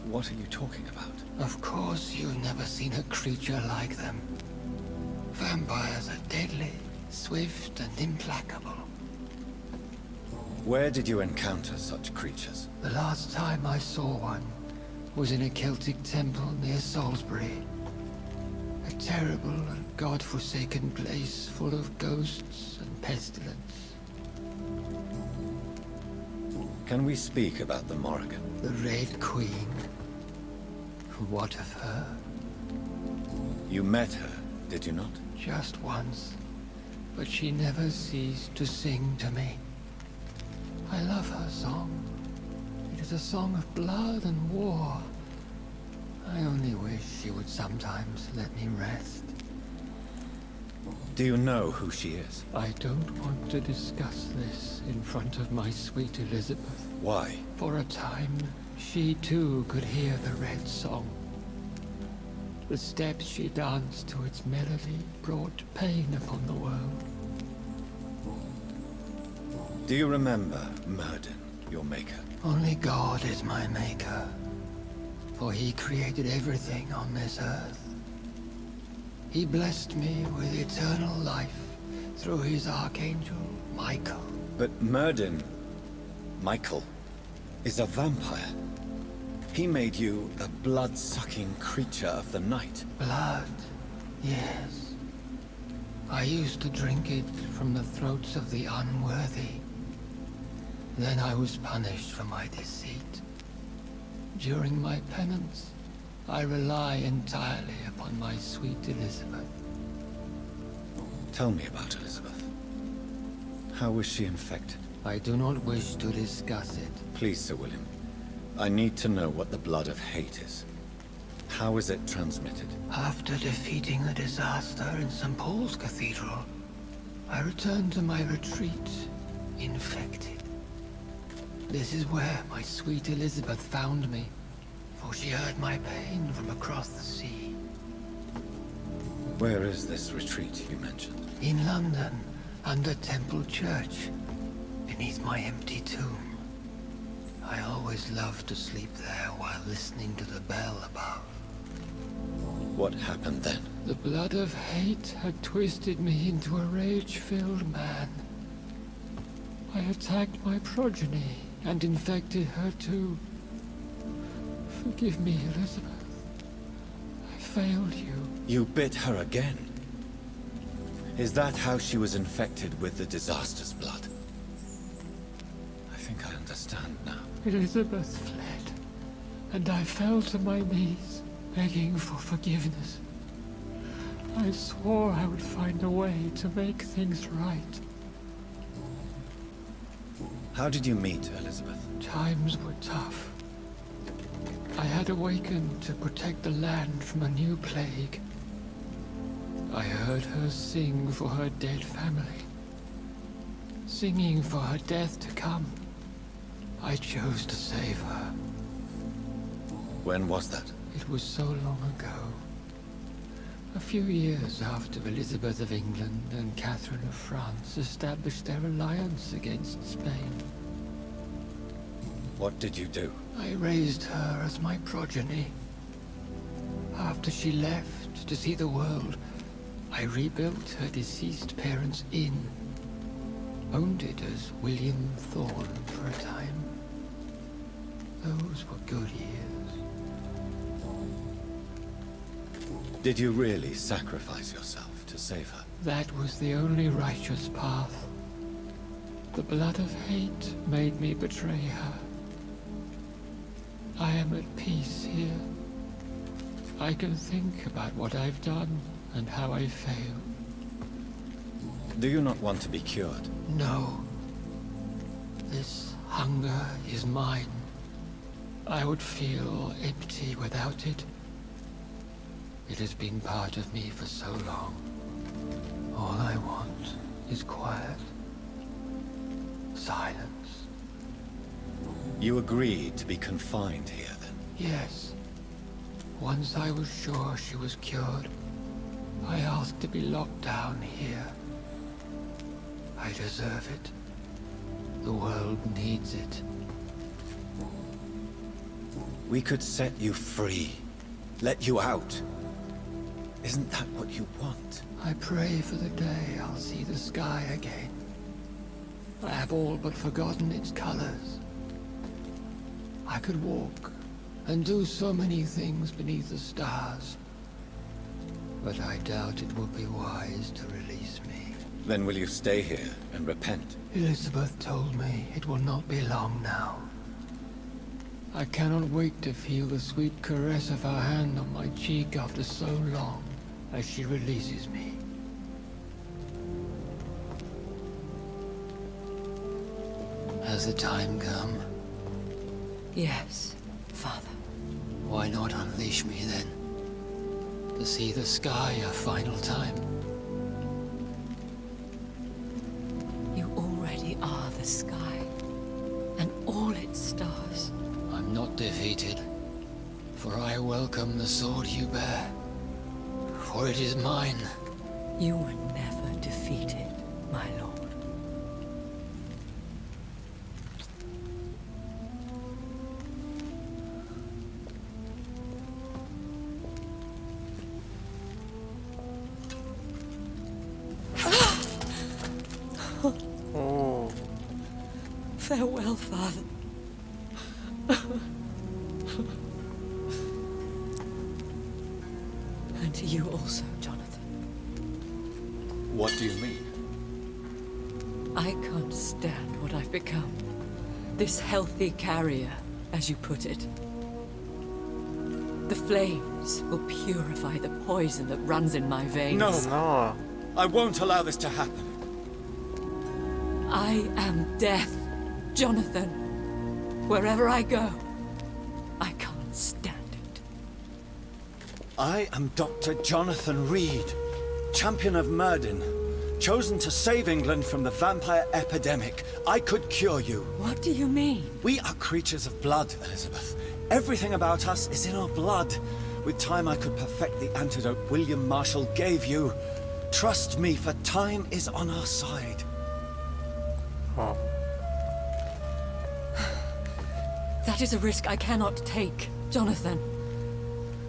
Speaker 5: What are you talking about?
Speaker 10: Of course you've never seen a creature like them. Vampires are deadly, swift and implacable.
Speaker 5: Where did you encounter such creatures?
Speaker 10: The last time I saw one was in a Celtic temple near Salisbury. A terrible and god-forsaken place full of ghosts and pestilence.
Speaker 5: Can we speak about the Morrigan?
Speaker 10: The Red Queen. What of her?
Speaker 5: You met her, did you not?
Speaker 10: Just once, but she never ceased to sing to me. I love her song. It is a song of blood and war. I only wish she would sometimes let me rest.
Speaker 5: Do you know who she is?
Speaker 10: I don't want to discuss this in front of my sweet Elizabeth.
Speaker 5: Why?
Speaker 10: For a time, she too could hear the Red Song. The steps she danced to its melody brought pain upon the world.
Speaker 5: Do you remember Myrddin, your maker?
Speaker 10: Only God is my maker, for he created everything on this earth. He blessed me with eternal life through his archangel, Michael.
Speaker 5: But Myrddin, Michael, is a vampire. He made you a blood-sucking creature of the night.
Speaker 10: Blood, yes. I used to drink it from the throats of the unworthy. Then I was punished for my deceit. During my penance, I rely entirely upon my sweet Elizabeth.
Speaker 5: Tell me about Elizabeth. How was she infected?
Speaker 10: I do not wish to discuss it.
Speaker 5: Please, Sir William. I need to know what the blood of hate is. How is it transmitted?
Speaker 10: After defeating the disaster in St. Paul's Cathedral, I returned to my retreat, infected. This is where my sweet Elizabeth found me, for she heard my pain from across the sea.
Speaker 5: Where is this retreat you mentioned?
Speaker 10: In London, under Temple Church, beneath my empty tomb. I always loved to sleep there while listening to the bell above.
Speaker 5: What happened then?
Speaker 10: The blood of hate had twisted me into a rage-filled man. I attacked my progeny and infected her too. Forgive me, Elizabeth. I failed you.
Speaker 5: You bit her again? Is that how she was infected with the disaster's blood? I think I understand now.
Speaker 10: Elizabeth fled, and I fell to my knees, begging for forgiveness. I swore I would find a way to make things right.
Speaker 5: How did you meet Elizabeth?
Speaker 10: Times were tough. I had awakened to protect the land from a new plague. I heard her sing for her dead family. Singing for her death to come. I chose to save her.
Speaker 5: When was that?
Speaker 10: It was so long ago. A few years after Elizabeth of England and Catherine of France established their alliance against Spain.
Speaker 5: What did you do?
Speaker 10: I raised her as my progeny. After she left to see the world, I rebuilt her deceased parents' inn. Owned it as William Thorne for a time. Those were good years.
Speaker 5: Did you really sacrifice yourself to save her?
Speaker 10: That was the only righteous path. The blood of hate made me betray her. I am at peace here. I can think about what I've done and how I failed.
Speaker 5: Do you not want to be cured?
Speaker 10: No. This hunger is mine. I would feel empty without it. It has been part of me for so long. All I want is quiet. Silence.
Speaker 5: You agreed to be confined here, then?
Speaker 10: Yes. Once I was sure she was cured, I asked to be locked down here. I deserve it. The world needs it.
Speaker 5: We could set you free. Let you out. Isn't that what you want?
Speaker 10: I pray for the day I'll see the sky again. I have all but forgotten its colors. I could walk and do so many things beneath the stars. But I doubt it would be wise to release me.
Speaker 5: Then will you stay here and repent?
Speaker 10: Elizabeth told me it will not be long now. I cannot wait to feel the sweet caress of her hand on my cheek after so long, as she releases me. Has the time come?
Speaker 7: Yes, Father.
Speaker 10: Why not unleash me then? To see the sky a final time?
Speaker 7: You already are the sky, and all its stars.
Speaker 10: I'm not defeated, for I welcome the sword you bear, for it is mine.
Speaker 7: You were never defeated, my lord. Farewell, Father. And to you also, Jonathan.
Speaker 5: What do you mean?
Speaker 7: I can't stand what I've become. This healthy carrier, as you put it. The flames will purify the poison that runs in my veins.
Speaker 9: No.
Speaker 5: I won't allow this to happen.
Speaker 7: I am death, Jonathan. Wherever I go, I can't stand it.
Speaker 5: I am Dr. Jonathan Reid, champion of Myrddin, chosen to save England from the vampire epidemic. I could cure you.
Speaker 7: What do you mean?
Speaker 5: We are creatures of blood, Elizabeth. Everything about us is in our blood. With time, I could perfect the antidote William Marshall gave you. Trust me, for time is on our side.
Speaker 9: Oh.
Speaker 7: That is a risk I cannot take, Jonathan.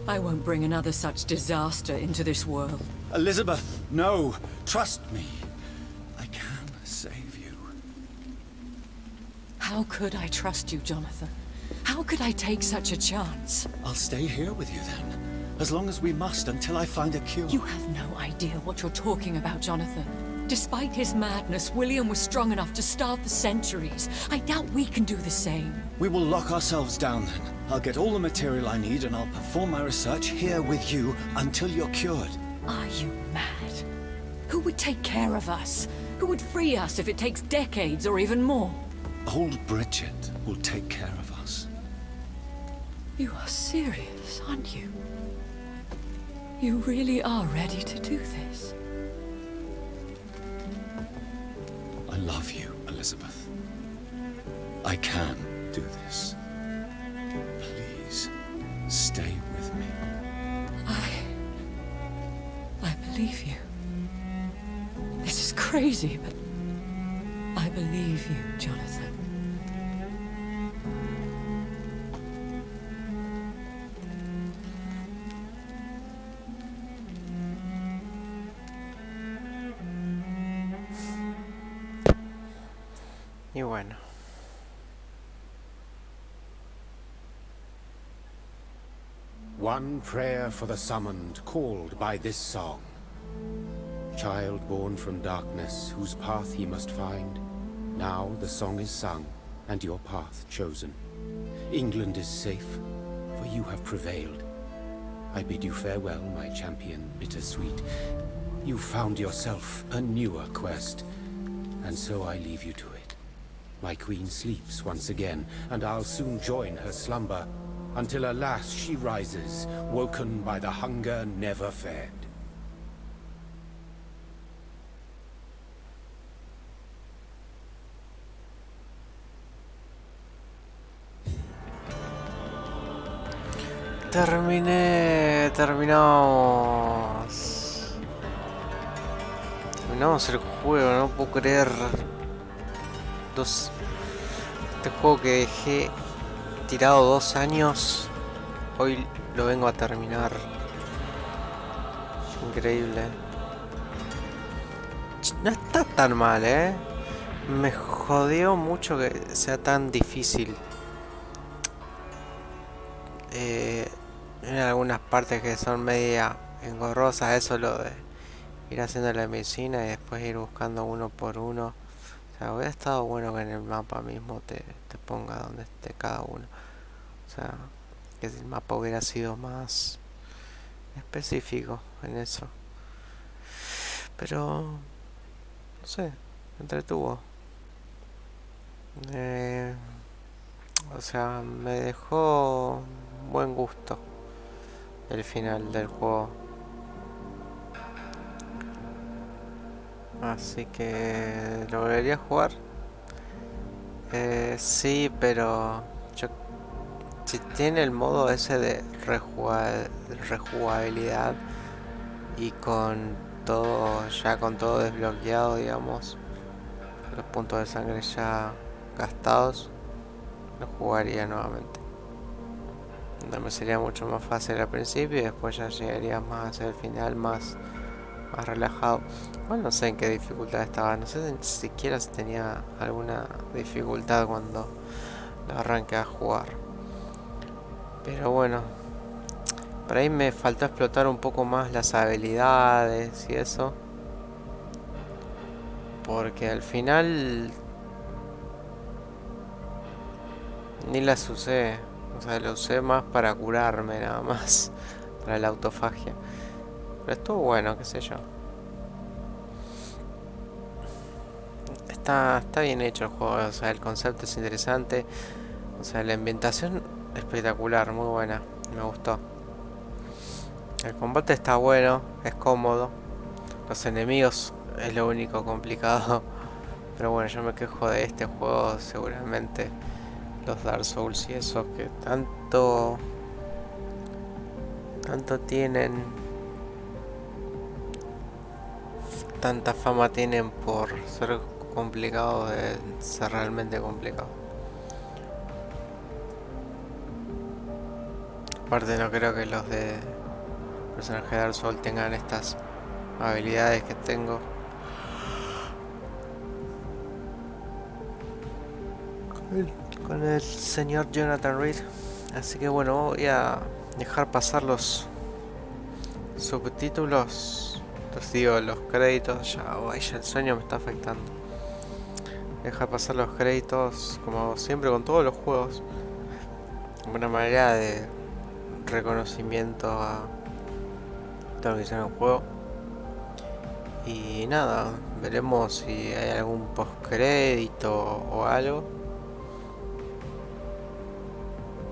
Speaker 7: I won't bring another such disaster into this world.
Speaker 5: Elizabeth, no. Trust me. I can save you.
Speaker 7: How could I trust you, Jonathan? How could I take such a chance?
Speaker 5: I'll stay here with you then. As long as we must, until I find a cure.
Speaker 7: You have no idea what you're talking about, Jonathan. Despite his madness, William was strong enough to starve for centuries. I doubt we can do the same.
Speaker 5: We will lock ourselves down then. I'll get all the material I need and I'll perform my research here with you until you're cured.
Speaker 7: Are you mad? Who would take care of us? Who would free us if it takes decades or even more?
Speaker 5: Old Bridget will take care of us.
Speaker 7: You are serious, aren't you? You really are ready to do this?
Speaker 5: I love you, Elizabeth. I can do this. Please, stay with me.
Speaker 7: I believe you. This is crazy, but I believe you, Jonathan.
Speaker 9: Y bueno.
Speaker 4: One prayer for the summoned, called by this song. Child born from darkness, whose path he must find. Now the song is sung, and your path chosen. England is safe, for you have prevailed. I bid you farewell, my champion, bittersweet. You found yourself a newer quest, and so I leave you to it. My queen sleeps once again, and I'll soon join her slumber, until alas she rises, woken by the hunger never fed.
Speaker 9: Terminamos el juego, no puedo creer. Este juego que dejé tirado 2 años, hoy lo vengo a terminar. Increíble. No está tan mal, me jodió mucho que sea tan difícil. En algunas partes que son media engorrosas, eso lo de ir haciendo la medicina y después ir buscando uno por uno. O sea, hubiera estado bueno que en el mapa mismo te ponga donde esté cada uno. O sea, que el mapa hubiera sido más específico en eso. Pero, no sé, me entretuvo. O sea, me dejó buen gusto el final del juego. Así que lo volvería a jugar. Sí, pero si tiene el modo ese de rejugabilidad y con todo ya con todo desbloqueado, digamos, los puntos de sangre ya gastados, lo jugaría nuevamente. Me sería mucho más fácil al principio y después ya llegaría más hacia el final más relajado. Bueno, no sé en qué dificultad estaba, no sé ni siquiera si tenía alguna dificultad cuando lo arranqué a jugar. Pero bueno, por ahí me faltó explotar un poco más las habilidades y eso, porque al final ni las usé. O sea, lo usé más para curarme nada más, para la autofagia. Pero estuvo bueno, qué sé yo. Está bien hecho el juego, o sea, el concepto es interesante. O sea, la ambientación espectacular, muy buena, me gustó. El combate está bueno, es cómodo. Los enemigos es lo único complicado. Pero bueno, yo me quejo de este juego, seguramente los Dark Souls y esos que tanto tienen, tanta fama tienen por ser complicados, de ser realmente complicados. Aparte no creo que los de personaje de Dark Souls tengan estas habilidades que tengo. Con el señor Jonathan Reid. Así que bueno, voy a dejar pasar los subtítulos. Entonces digo, los créditos. Ya el sueño me está afectando. Dejar pasar los créditos como siempre con todos los juegos. Una manera de reconocimiento a todo lo que hicieron en el juego. Y nada, veremos si hay algún postcrédito o algo.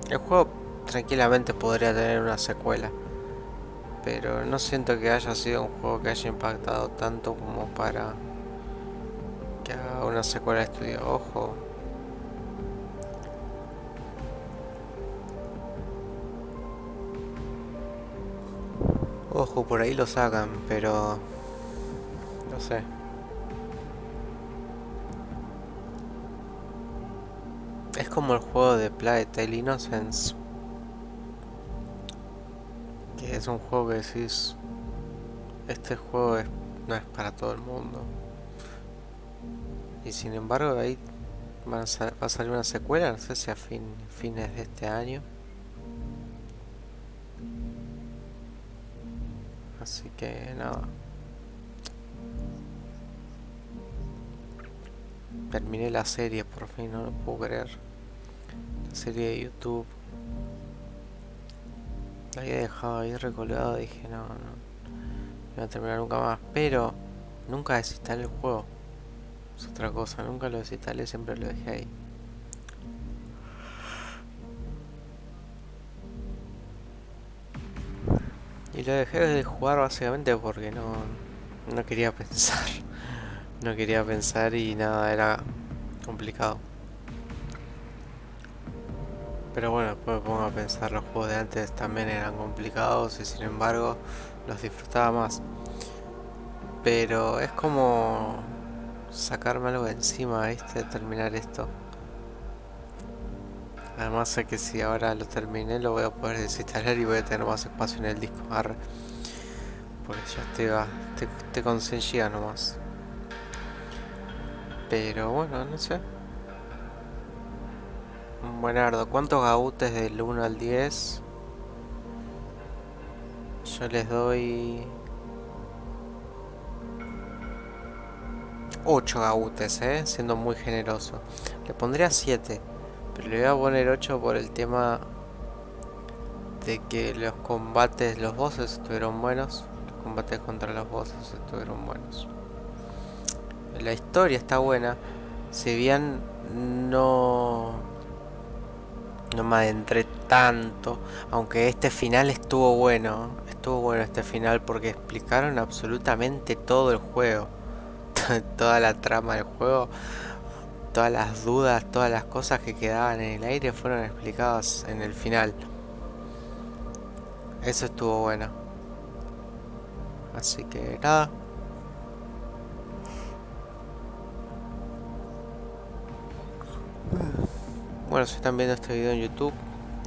Speaker 9: El juego tranquilamente podría tener una secuela, pero no siento que haya sido un juego que haya impactado tanto como para que haga una secuela de estudio. Ojo. Ojo, por ahí lo sacan, pero no sé. Es como el juego de Plague Tale Innocence, que es un juego que decís, este juego no es para todo el mundo. Y sin embargo ahí va a salir una secuela, no sé si a fines de este año. Así que nada. Terminé la serie por fin, no lo puedo creer. La serie de YouTube. La había dejado ahí recolgado, dije no voy a terminar nunca más. Pero nunca desinstalé el juego. Es otra cosa, nunca lo desinstalé, siempre lo dejé ahí. Y lo dejé de jugar básicamente porque no quería pensar. No quería pensar y nada, era complicado. Pero bueno, después me pongo a pensar, los juegos de antes también eran complicados y sin embargo los disfrutaba más. Pero es como sacarme algo de encima, ¿viste? Terminar esto. Además sé que si ahora lo terminé lo voy a poder desinstalar y voy a tener más espacio en el disco. Arre. Porque ya estoy con 100 GB nomás. Pero bueno, no sé. Buenardo, ¿cuántos gautes del 1 al 10? Yo les doy 8 gautes, siendo muy generoso. Le pondría 7, pero le voy a poner 8 por el tema de que los combates, los bosses estuvieron buenos. Los combates contra los bosses estuvieron buenos. La historia está buena, si bien no me adentré tanto, aunque este final estuvo bueno este final porque explicaron absolutamente todo el juego, toda la trama del juego, todas las dudas, todas las cosas que quedaban en el aire fueron explicadas en el final. Eso estuvo bueno. Así que nada. Bueno, si están viendo este video en YouTube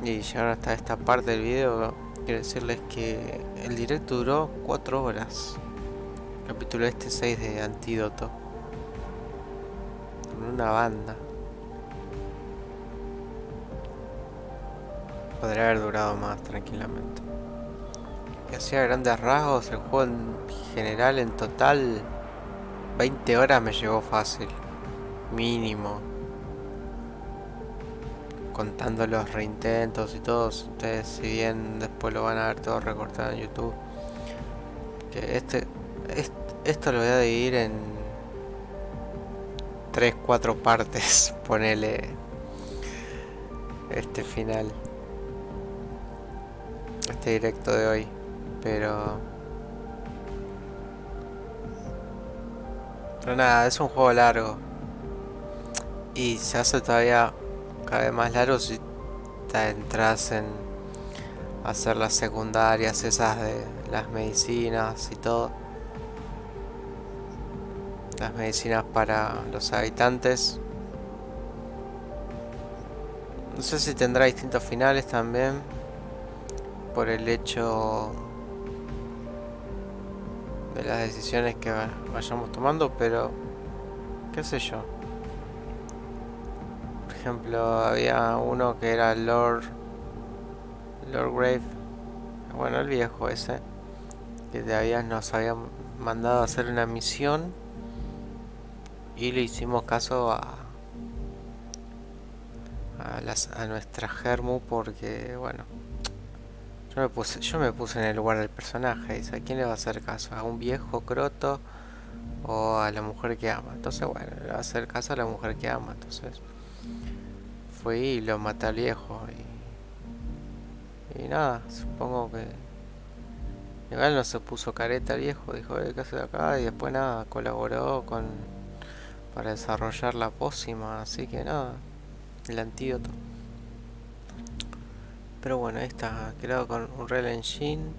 Speaker 9: y llegaron hasta esta parte del video, quiero decirles que el directo duró 4 horas. Capítulo 6 de Antídoto. Con una banda. Podría haber durado más tranquilamente. Y así a grandes rasgos, el juego en general, en total, 20 horas me llegó fácil. Mínimo. Contando los reintentos y todos. Ustedes, si bien después lo van a ver todo recortado en YouTube, que esto lo voy a dividir en 3-4 partes. Ponele este final, este directo de hoy. Pero nada, es un juego largo y se hace todavía cada vez más largo si te entras en hacer las secundarias esas de las medicinas y todo. Las medicinas para los habitantes. No sé si tendrá distintos finales también, por el hecho de las decisiones que vayamos tomando, pero qué sé yo. Por ejemplo, había uno que era Lord Grave, bueno, el viejo ese, que nos había mandado a hacer una misión y le hicimos caso a nuestra Germu porque, bueno, yo me puse en el lugar del personaje. Dice, ¿a quién le va a hacer caso? ¿A un viejo croto o a la mujer que ama? Entonces, bueno, le va a hacer caso a la mujer que ama. Entonces fui y lo maté al viejo y nada, supongo que igual no se puso careta el viejo, dijo, ¿qué hace acá? Y después nada, colaboró para desarrollar la pócima, así que nada, el antídoto. Pero bueno, ahí está, creado con Unreal Engine,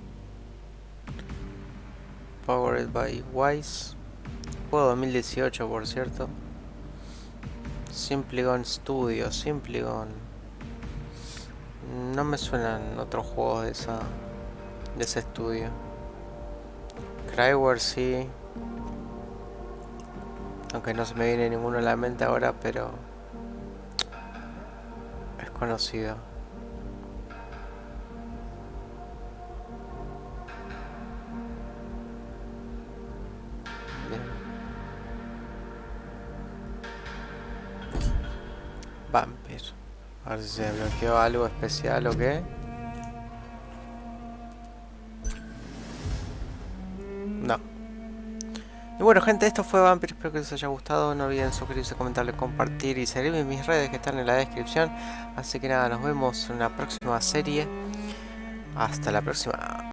Speaker 9: powered by Wise, juego 2018 por cierto. Simplegon Studio, Simplegon, no me suenan otros juegos de ese estudio. Creadores sí, aunque no se me viene ninguno a la mente ahora, pero es conocido. Bien. Vampyr. A ver si se bloqueó algo especial o qué. No. Y bueno, gente, esto fue Vampyr. Espero que les haya gustado. No olviden suscribirse, comentarle, compartir y seguirme en mis redes que están en la descripción. Así que nada, nos vemos en una próxima serie. Hasta la próxima.